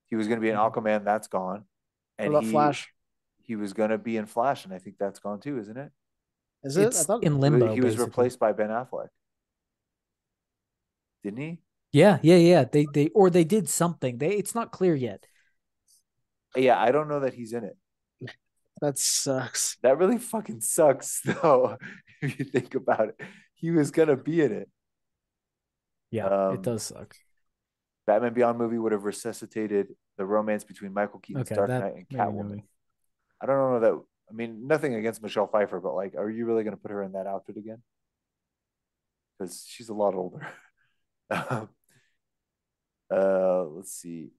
He was going to be in
Mhm.
Aquaman, that's gone,
What
and
about Flash?
he was going to be in Flash, and I think that's gone too, isn't it?
Is it? I
It's
thought
in limbo,
He was
basically.
replaced by Ben Affleck, didn't he?
Yeah, yeah, yeah. They did something. It's not clear yet.
Yeah, I don't know that he's in it.
that sucks.
That really fucking sucks, though. If you think about it, he was gonna be in it.
Yeah, it
Um,
does suck.
Batman Beyond movie would have resuscitated the romance between Michael Keaton's
Okay,
Dark
that
Knight and
maybe
Catwoman.
maybe.
I don't know that. I mean, nothing against Michelle Pfeiffer, but like, are you really gonna put her in that outfit again? Because she's a lot older. Let's see.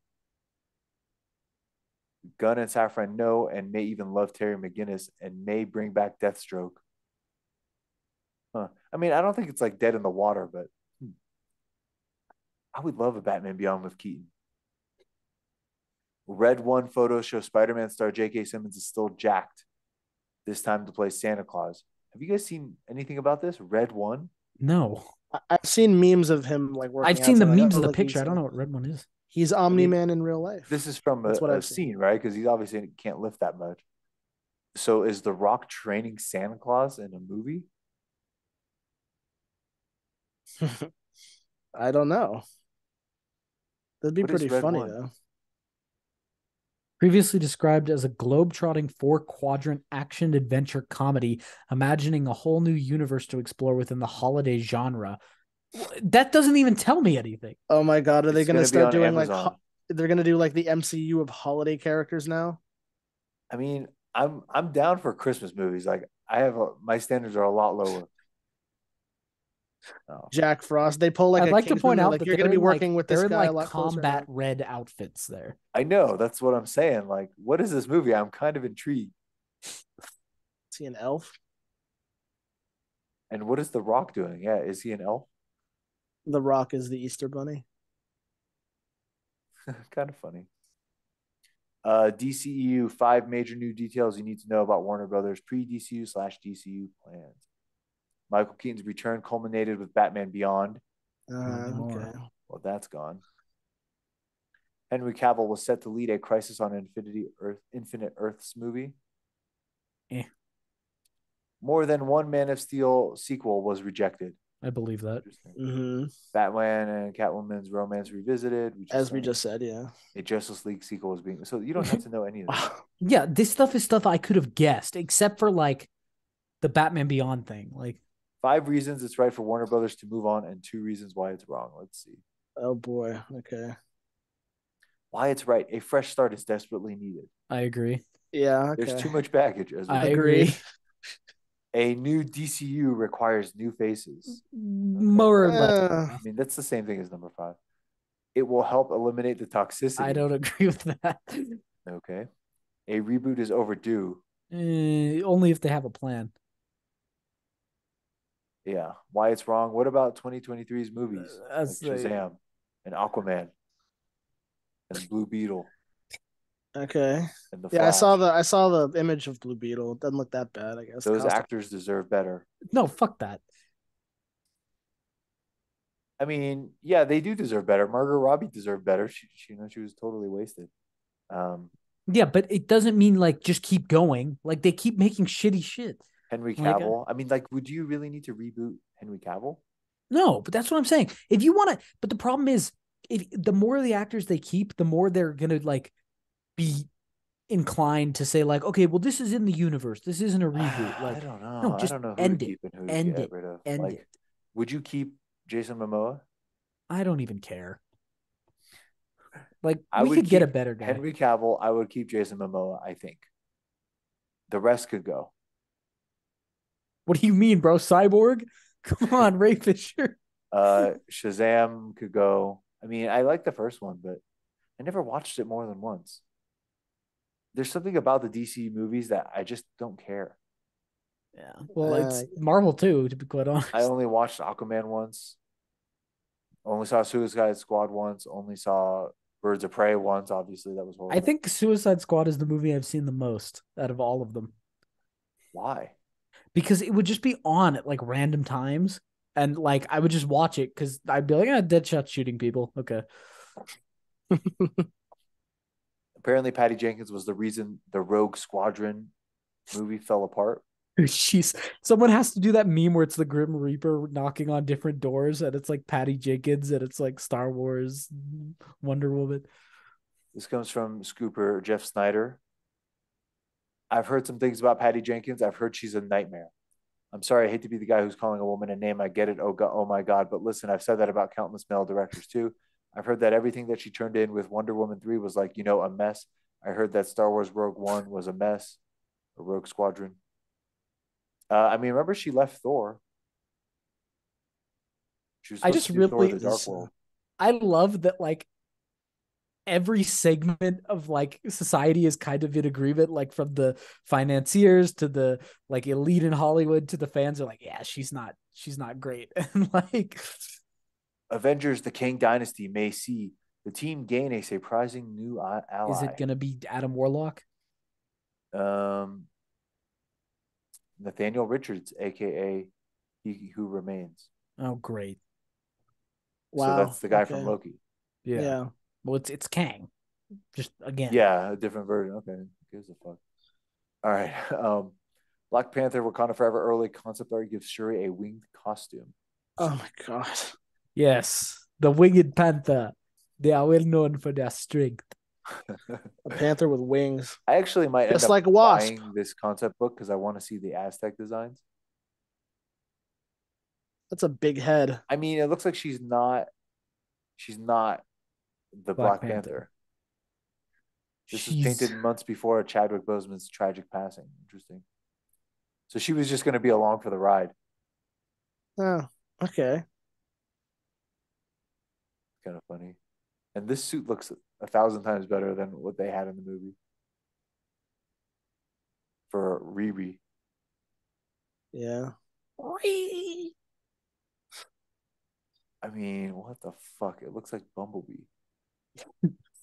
Gunn and Safran know and may even love Terry McGinnis and may bring back Deathstroke. Huh. I mean, I don't think it's like dead in the water, but I would love a Batman Beyond with Keaton. Red One photos show Spider-Man star J.K. Simmons is still jacked. This time to play Santa Claus. Have you guys seen anything about this? Red One?
No.
I've seen memes of him like
I've
working out.
seen the
Saying like,
memes
oh,
of the
look,
picture. I don't know what red one is.
he's
I
Omni
mean,
Man in real life.
this is from
That's what
a
I've seen.
scene, right? Because he's obviously can't lift that much. So is The Rock training Santa Claus in a movie?
I don't know. That'd be
What is
pretty
Red
funny
One?
though.
Previously described as a globe-trotting four-quadrant action adventure comedy, imagining a whole new universe to explore within the holiday genre. That doesn't even tell me anything.
Oh my god, are they
It's
gonna
gonna be
start
on
doing like
Amazon.
they're gonna do like the MCU of holiday characters now?
I mean, I'm down for Christmas movies. Like my standards are a lot lower. Oh.
Jack Frost. They pull like
I'd
a
like to
Kingsman.
point
They're
out
like,
that
you're gonna be working with this
they're in
guy a
like
lot closer
combat
now.
red outfits there.
I know that's what I'm saying. Like, what is this movie? I'm kind of intrigued.
Is he an elf?
And what is The Rock doing? Yeah, is he an elf?
The Rock is the Easter Bunny.
Kind of funny. DCEU, 5 major new details you need to know about Warner Brothers pre-DCU/DCU plans. Michael Keaton's return culminated with Batman Beyond.
Okay.
Well, that's gone. Henry Cavill was set to lead a Crisis on Infinite Earths movie. More than one Man of Steel sequel was rejected.
I believe that.
Batman and Catwoman's romance revisited.
As we just said, yeah.
A Justice League sequel was being. So you don't have to know any of this.
Yeah, this stuff is stuff I could have guessed, except for like the Batman Beyond thing. Like
5 reasons it's right for Warner Brothers to move on, and 2 reasons why it's wrong. Let's see.
Oh boy. Okay.
Why it's right. A fresh start is desperately needed.
I agree.
Yeah. Okay.
There's too much baggage.
I agree.
A new DCU requires new faces.
More or less.
I mean, that's the same thing as number 5. It will help eliminate the toxicity.
I don't agree with that.
Okay. A reboot is overdue.
Only if they have a plan.
Yeah. Why it's wrong. What about 2023's movies? Like Shazam and Aquaman and Blue Beetle.
Okay. And the Flash. I saw the image of Blue Beetle. It doesn't look that bad, I guess.
Those actors deserve better.
No, fuck that.
I mean, yeah, they do deserve better. Margot Robbie deserved better. She was totally wasted.
Yeah, but it doesn't mean like just keep going. Like they keep making shitty shit.
Henry Cavill. I mean, like, would you really need to reboot Henry Cavill?
No, but that's what I'm saying. If you want to, but the problem is, the more the actors they keep, the more they're gonna like be inclined to say like, okay, well, this is in the universe. This isn't a reboot. Like,
I don't know.
No, just
I don't know who
end
to
it.
keep and who to
End
get
it.
rid of.
End
like,
it.
Would you keep Jason Momoa?
I don't even care. Like, we could get a better guy.
Henry Cavill, I would keep Jason Momoa, I think. The rest could go.
What do you mean, bro? Cyborg? Come on, Ray Fisher.
Shazam could go. I mean, I like the first one, but I never watched it more than once. There's something about the DC movies that I just don't care.
Yeah. Well, it's Marvel too, to be quite honest.
I only watched Aquaman once. Only saw Suicide Squad once. Only saw Birds of Prey once. Obviously, that was horrible.
I think Suicide Squad is the movie I've seen the most out of all of them.
Why?
Because it would just be on at like random times. And like I would just watch it because I'd be like, Deadshot shooting people. Okay.
Apparently, Patty Jenkins was the reason the Rogue Squadron movie fell apart.
Someone has to do that meme where it's the Grim Reaper knocking on different doors, and it's like Patty Jenkins, and it's like Star Wars, Wonder Woman.
This comes from Scooper Jeff Snyder. I've heard some things about Patty Jenkins. I've heard she's a nightmare. I'm sorry, I hate to be the guy who's calling a woman a name. I get it. Oh my God. But listen, I've said that about countless male directors too. I've heard that everything that she turned in with Wonder Woman 3 was like, a mess. I heard that Star Wars Rogue One was a mess, or Rogue Squadron. I mean, remember she left Thor. She was supposed to do Thor: The Dark World.
I love that, like, every segment of like society is kind of in agreement, like from the financiers to the like elite in Hollywood to the fans are like, yeah, she's not great. And like
Avengers: The Kang Dynasty may see the team gain a surprising new ally.
Is it gonna be Adam Warlock?
Nathaniel Richards, aka He Who Remains.
Oh, great!
Wow, so that's the guy from Loki.
Yeah. Well, it's Kang. Just again.
Yeah, a different version. Okay, who gives a fuck? All right. Black Panther: Wakanda Forever early concept art gives Shuri a winged costume.
Oh my God.
Yes, the winged panther. They are well known for their strength.
A panther with wings.
I actually might end up buying this concept book because I want to see the Aztec designs.
That's a big head.
I mean, it looks like she's not the Black Panther. This was painted months before Chadwick Boseman's tragic passing. Interesting. So she was just going to be along for the ride.
Oh, okay.
Kind of funny. And this suit looks 1,000 times better than what they had in the movie. For Riri.
Yeah.
I mean, what the fuck? It looks like Bumblebee.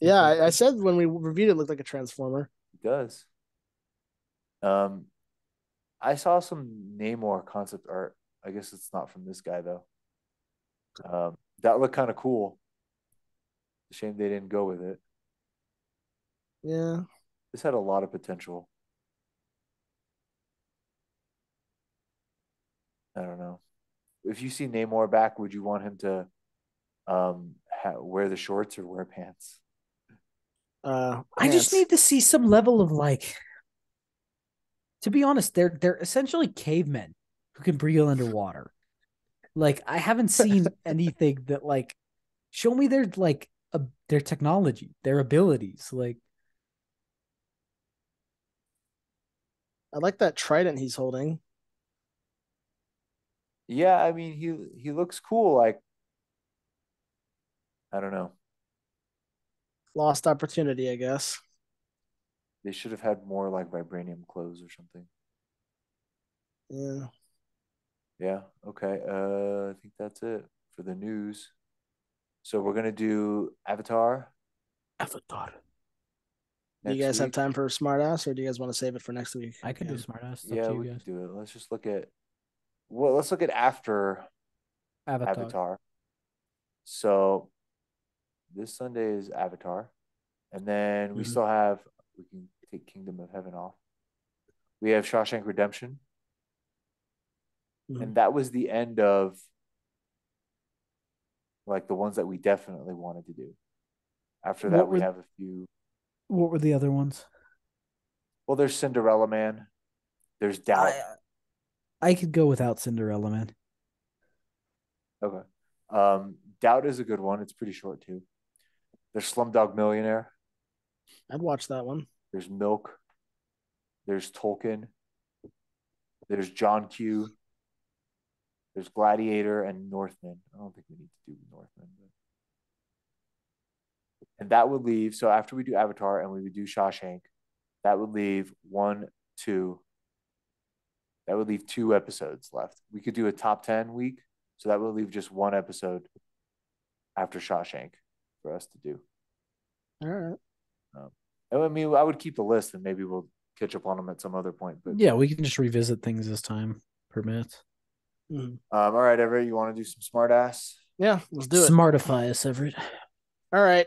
Yeah, I said when we reviewed it looked like a transformer.
It does. Um, I saw some Namor concept art. I guess it's not from this guy though. That looked kind of cool. Shame they didn't go with it.
Yeah.
This had a lot of potential. I don't know. If you see Namor back, would you want him to wear the shorts or wear pants?
I just need to see some level of like. To be honest, they're essentially cavemen who can breathe underwater. Like I haven't seen anything that like show me their technology, their abilities. Like
I like that trident he's holding.
Yeah, I mean he looks cool. Like I don't know.
Lost opportunity, I guess.
They should have had more like vibranium clothes or something.
Yeah.
Yeah. Okay. I think that's it for the news. So we're gonna do Avatar
Avatar.
Do you
next
guys have
week.
time for smartass, or do you guys want to save it for next week?
I could do
Again?
smartass. It's up
Yeah,
to you
we
guys.
could do it. Let's just look at well, let's look at after
Avatar.
Avatar. So this Sunday is Avatar. And then we
Mhm.
still have we can take Kingdom of Heaven off. We have Shawshank Redemption.
Mhm.
And that was the end of like the ones that we definitely wanted to do. After
What
that, we
were
have a few.
what were the other ones?
Well, there's Cinderella Man. There's Doubt.
I could go without Cinderella Man.
Okay. Doubt is a good one. It's pretty short too. There's Slumdog Millionaire.
I'd watch that one.
There's Milk. There's Tolkien. There's John Q. There's Gladiator and Northman. I don't think we need to do Northman. But... And that would leave. So after we do Avatar and we would do Shawshank, that would leave one, two. That would leave 2 episodes left. We could do a top 10 week. So that would leave just one episode after Shawshank for us to do.
All right.
I mean, I would keep the list and maybe we'll catch up on them at some other point. But
Yeah, we can just revisit things as time permits.
Mhm.
All right, Everett, you want to do some smart ass?
Yeah, let's do it.
Smartify us, Everett.
All right.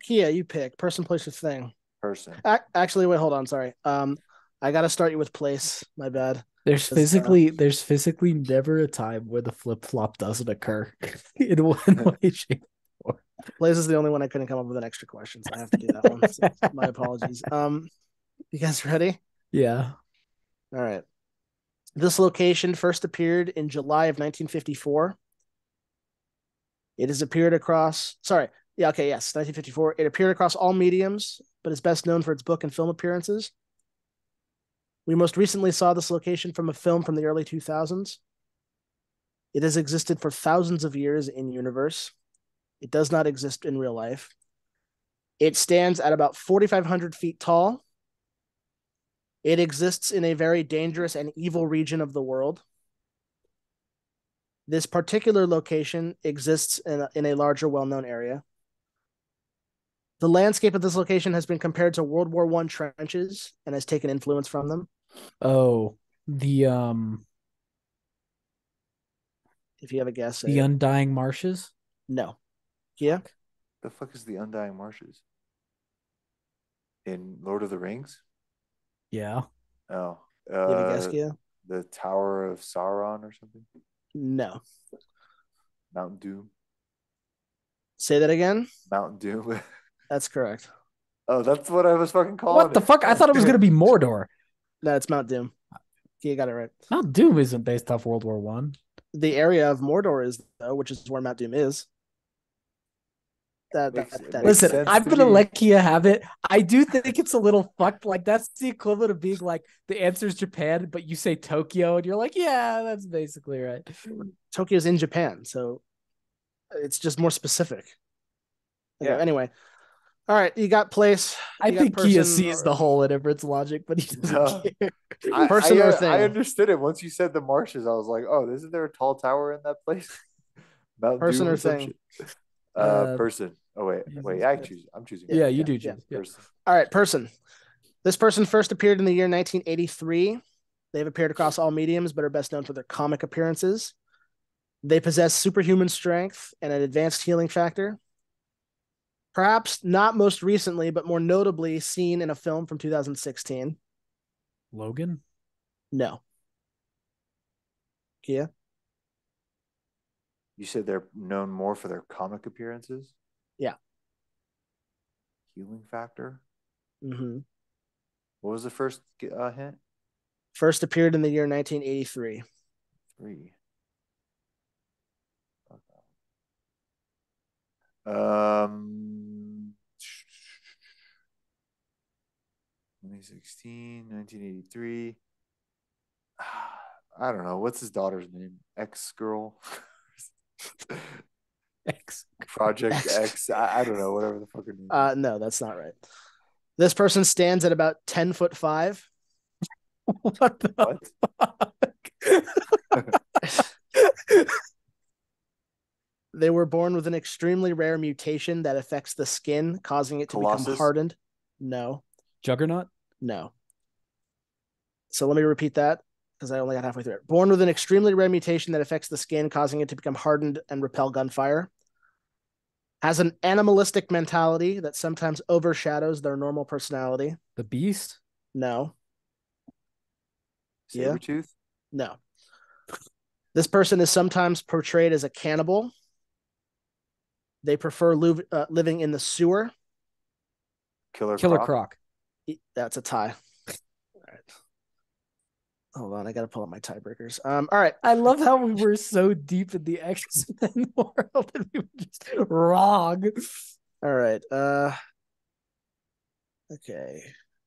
Kia, you pick person, place, or thing.
Person.
Actually, wait, hold on. Sorry. I gotta start you with place. My bad.
There's physically never a time where the flip flop doesn't occur in one way, shape, or
Place is the only one I couldn't come up with an extra question, so I have to do that one. So my apologies. You guys ready?
yeah.
All right. This location first appeared in July of 1954. It has appeared across. Sorry. Yeah. Okay. Yes. 1954. It appeared across all mediums, but is best known for its book and film appearances. We most recently saw this location from a film from the early 2000s. It has existed for thousands of years in universe. It does not exist in real life. It stands at about 4,500 feet tall. It exists in a very dangerous and evil region of the world. This particular location exists in a larger, well-known area. The landscape of this location has been compared to World War I trenches and has taken influence from them.
Oh, the
If you have a guess,
the Undying Marshes.
No. Yeah.
The fuck is the Undying Marshes? In Lord of the Rings?
Yeah.
Oh.
You have a guess, Kia?
The Tower of Sauron or something?
No.
Mount Doom.
Say that again.
Mount Doom.
That's correct.
Oh, that's what I was fucking calling
What the
it.
fuck? I thought it was gonna be Mordor.
No, it's Mount Doom. You got it right.
Mount Doom isn't based off World War One.
The area of Mordor is, though, which is where Mount Doom is.
Listen, I'm gonna let Kia have it. I do think it's a little fucked. Like that's the equivalent of being like the answer is Japan, but you say Tokyo, and you're like, yeah, that's basically right.
Tokyo's in Japan, so it's just more specific. Okay,
Yeah.
Anyway, all right, you got place.
I think Kia sees the hole in Everett's logic, but he doesn't care.
Person or thing?
I understood it once you said the marshes. I was like, oh, isn't there a tall tower in that place? Mount
Person
Doom
or thing?
Person. Oh wait. I'm choosing.
Yeah, you do
Yeah.
choose. Yeah.
Person.
All right, person. This person first appeared in the year 1983. They've appeared across all mediums, but are best known for their comic appearances. They possess superhuman strength and an advanced healing factor. Perhaps not most recently, but more notably seen in a film from 2016.
Logan?
No. Kia?
You said they're known more for their comic appearances.
Yeah.
Healing factor.
Mm-hmm.
What was the first hint?
First appeared in the year 1983.
3. Um, 2016, 1983. I don't know. What's his daughter's name? X girl.
X.
Project X. I don't know. Whatever the fucking name.
No, that's not right. This person stands at about 10'5".
What the
What?
fuck?
They were born with an extremely rare mutation that affects the skin, causing it to become
Colossus?
hardened. No,
Juggernaut?
no. So let me repeat that because I only got halfway through it. Born with an extremely rare mutation that affects the skin, causing it to become hardened and repel gunfire. Has an animalistic mentality that sometimes overshadows their normal personality.
The Beast?
No, Yeah.
Sabretooth?
no. This person is sometimes portrayed as a cannibal. They prefer living in the sewer.
Killer Croc?
Croc.
That's a tie. All right. Hold on, I gotta pull up my tiebreakers. All right.
I love how we were so deep in the X-Men world and we were just wrong.
All right. Okay.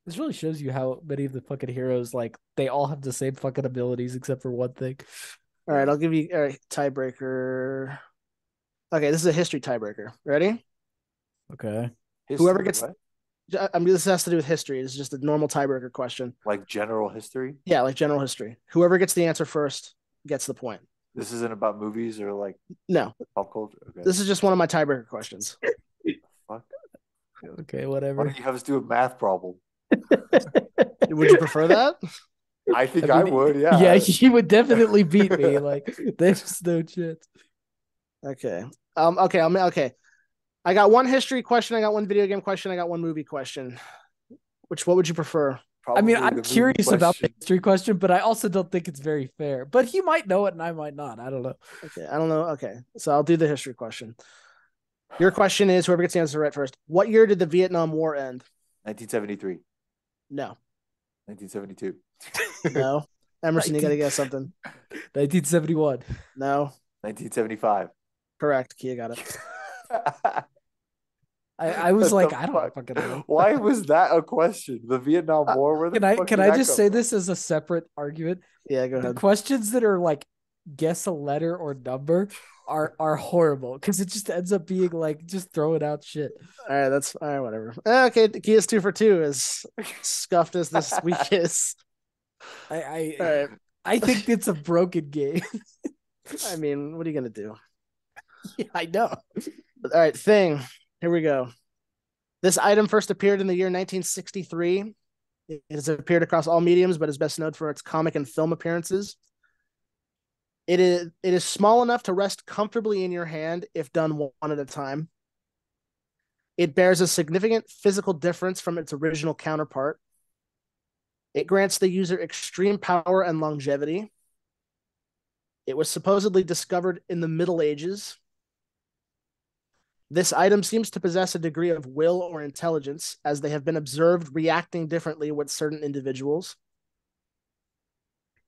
This really shows you how many of the fucking heroes, like, they all have the same fucking abilities except for one thing.
All right, I'll give you tiebreaker. Okay, this is a history tiebreaker. Ready?
Okay.
Whoever gets
what?
this has to do with history. It's just a normal tiebreaker question.
Like general history?
Yeah, like general history. Whoever gets the answer first gets the point.
This isn't about movies or like
No,
pop culture. Okay.
this is just one of my tiebreaker questions.
Fuck.
Okay,
Why
whatever.
don't you have us do a math problem?
Would you prefer that?
I think I would, yeah.
Yeah, he would definitely beat me. Like, there's no chance.
Okay. Okay. I got one history question. I got one video game question. I got one movie question. What would you prefer?
I mean,
Probably the
I'm
movie
curious about the
question.
history question, but I also don't think it's very fair. But he might know it and I might not. I don't know.
Okay, I don't know. Okay, so I'll do the history question. Your question is whoever gets the answer right first. What year did the Vietnam War end?
1973.
No.
1972.
No. Emerson, you got to guess something.
1971.
No.
1975.
Correct. Kia got it.
I was
What
like,
the
I don't
fuck?
fucking know.
Why was that a question? The Vietnam War? Where the fuck
Can
did
I
that
just
come
say
from?
this as a separate argument?
Yeah, go
The
ahead.
questions that are like guess a letter or number are horrible because it just ends up being like just throwing out shit.
All right, that's all right, whatever. Okay, Kia's 2 for 2, as scuffed as this week is.
I
All right.
I think it's a broken game.
I mean, what are you gonna do?
Yeah, I know.
All right, thing. Here we go. This item first appeared in the year 1963. It has appeared across all mediums, but is best known for its comic and film appearances. It is small enough to rest comfortably in your hand if done one at a time. It bears a significant physical difference from its original counterpart. It grants the user extreme power and longevity. It was supposedly discovered in the Middle Ages. This item seems to possess a degree of will or intelligence, as they have been observed reacting differently with certain individuals.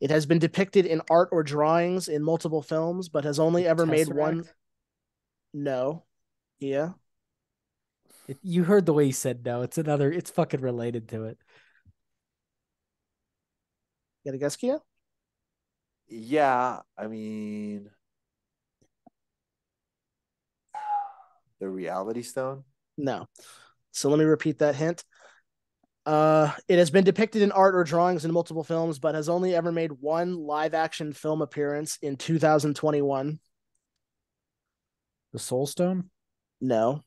It has been depicted in art or drawings in multiple films, but has only ever made one. No. Yeah.
You heard the way he said no. It's fucking related to it.
You got a guess, Kia?
Yeah, I mean, the Reality Stone.
No. So let me repeat that hint. It has been depicted in art or drawings in multiple films, but has only ever made one live action film appearance in 2021.
The Soul Stone?
No.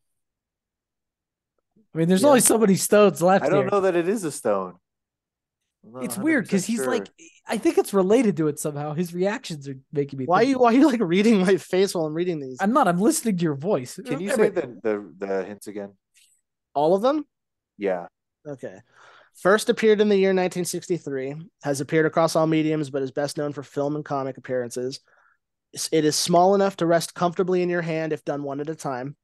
I mean, there's
Yeah.
only so many stones left
I don't
here.
know that it is a stone. I'm not
It's weird
100%
because he's
sure.
like, I think it's related to it somehow. His reactions are making me
Why
think.
are you like reading my face while I'm reading these?
I'm not. I'm listening to your voice.
Can you say the hints again?
All of them?
Yeah.
Okay. First appeared in the year 1963, has appeared across all mediums, but is best known for film and comic appearances. It is small enough to rest comfortably in your hand if done one at a time.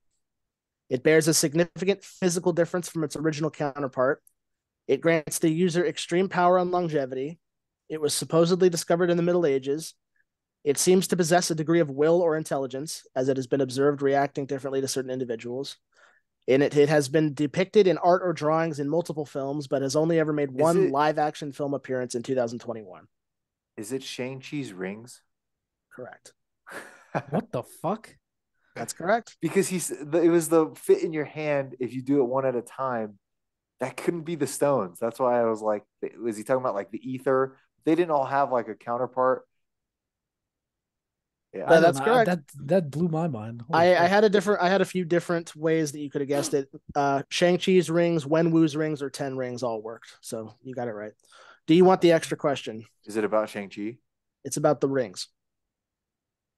It bears a significant physical difference from its original counterpart. It grants the user extreme power and longevity. It was supposedly discovered in the Middle Ages. It seems to possess a degree of will or intelligence, as it has been observed reacting differently to certain individuals. It has been depicted in art or drawings in multiple films, but has only ever made one live action film appearance in 2021.
Is it Shang-Chi's rings?
Correct.
What the fuck?
That's correct.
Because it was the fit in your hand if you do it one at a time. That couldn't be the stones. That's why I was like, was he talking about like the ether? They didn't all have like a counterpart. Yeah,
I don't
That's
know.
correct.
That blew my mind.
I had a few different ways that you could have guessed it. Shang-Chi's rings, Wenwu's rings, or 10 rings all worked. So you got it right. Do you want the extra question?
is it about Shang-Chi?
It's about the rings.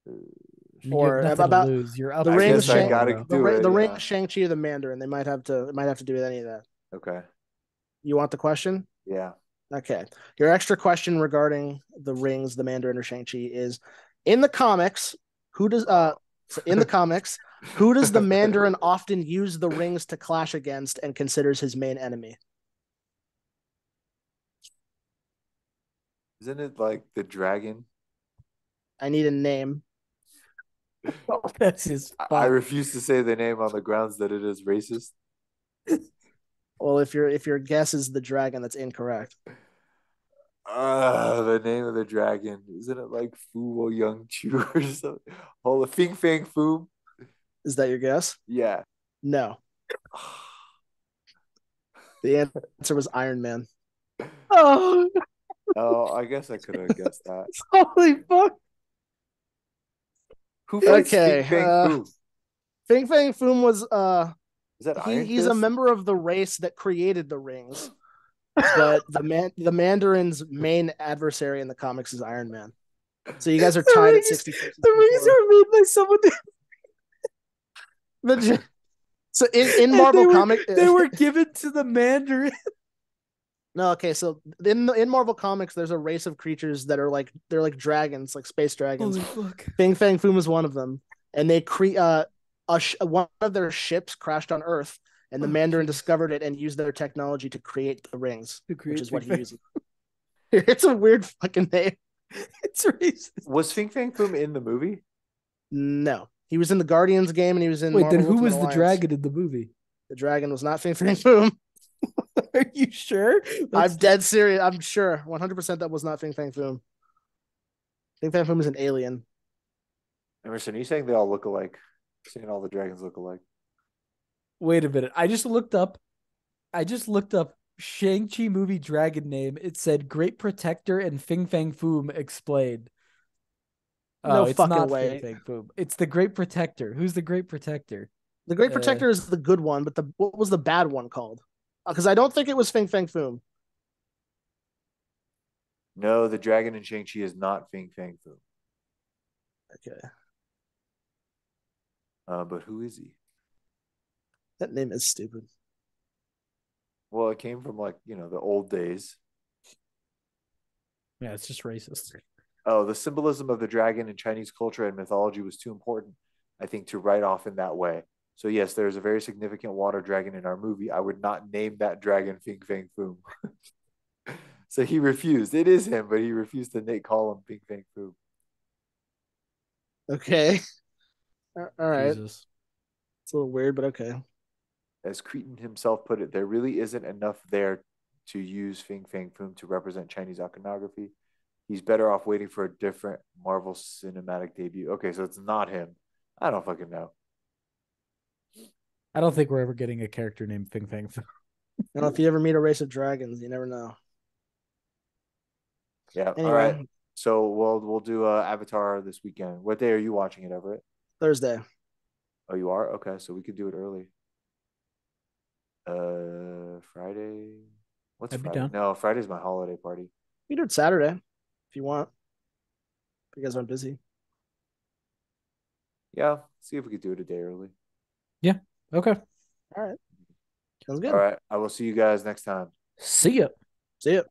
You have
Or
nothing
about
to lose. You're up.
the
I
rings.
guess I
Shang-
gotta do it.
The
Yeah.
ring Shang-Chi or the Mandarin. They might have to do with any of that.
Okay.
You want the question?
Yeah.
Okay. Your extra question regarding the rings, the Mandarin or Shang-Chi is in the comics, who does in the comics, who does the Mandarin often use the rings to clash against and considers his main enemy?
Isn't it like the dragon?
I need a name.
Oh, that's his
I
fuck.
refuse to say the name on the grounds that it is racist.
Well, if your guess is the dragon, that's incorrect.
The name of the dragon. Isn't it like Fu Wo Young Chu or something? Hold Fing Fang Foom?
Is that your guess?
Yeah.
No. The answer was Iron Man.
Oh,
Oh, I guess I could have guessed that.
holy fuck!
Who fights
Okay.
Fing Fang Foom?
Fing Fang Foom was
Is that Iron
he's a
Fist?
member of the race that created the rings. But the Mandarin's main adversary in the comics is Iron Man. So you guys are tied at 60.
The rings were made by someone.
So in Marvel Comics,
they were given to the Mandarin.
No, okay. So in Marvel Comics, there's a race of creatures that are like they're like dragons, like space dragons.
Holy fuck!
Fing Fang Foom is one of them, and they one of their ships crashed on Earth, and the Mandarin discovered it and used their technology to create the rings, which is what he uses. It's a weird fucking name.
It's racist.
Was Fing Fang Foom in the movie?
No, he was in the Guardians game, and he was in.
Wait,
Marvel
then who
Ultimate
was
Alliance.
the dragon in the movie?
The dragon was not Fing Fang Foom.
Are you sure?
I'm dead serious. I'm sure, 100% that was not Fing Fang Foom. Fing Fang Foom is an alien.
Emerson, are you saying they all look alike? Saying all the dragons look alike?
Wait a minute. I just looked up Shang-Chi movie dragon name. It said Great Protector and Fing Fang Foom explained.
No
it's
fucking
not
way.
Fing Fang Foom. It's the Great Protector. Who's the Great Protector?
The Great Protector is the good one, but what was the bad one called? Because I don't think it was Fing Fang Foom.
No, the dragon in Shang-Chi is not Fing Fang Foom.
Okay.
But who is he?
That name is stupid.
Well, it came from like, the old days.
Yeah, it's just racist.
Oh, the symbolism of the dragon in Chinese culture and mythology was too important, I think, to write off in that way. So yes, there's a very significant water dragon in our movie. I would not name that dragon Fing Fang Foom. So he refused. It is him, but he refused to call him Fing Fang Foom.
Okay. All right.
Jesus.
It's a little weird, but okay.
As Cretan himself put it, there really isn't enough there to use Fing Fang Foom to represent Chinese iconography. He's better off waiting for a different Marvel cinematic debut. Okay, so it's not him. I don't fucking know.
I don't think we're ever getting a character named Fing Fang Foom.
Well, if you ever meet a race of dragons, you never know.
Yeah.
Anyway.
All right. So we'll do Avatar this weekend. What day are you watching it, Everett?
Thursday.
Oh, you are? Okay, so we could do it early. Friday. What's
I'd be
Friday?
down.
No, Friday's my holiday party.
We do it Saturday if you want. If you guys aren't busy.
Yeah, see if we could do it a day early.
Yeah. Okay.
All right. Sounds
All
good.
right, I will see you guys next time.
See ya.
See ya.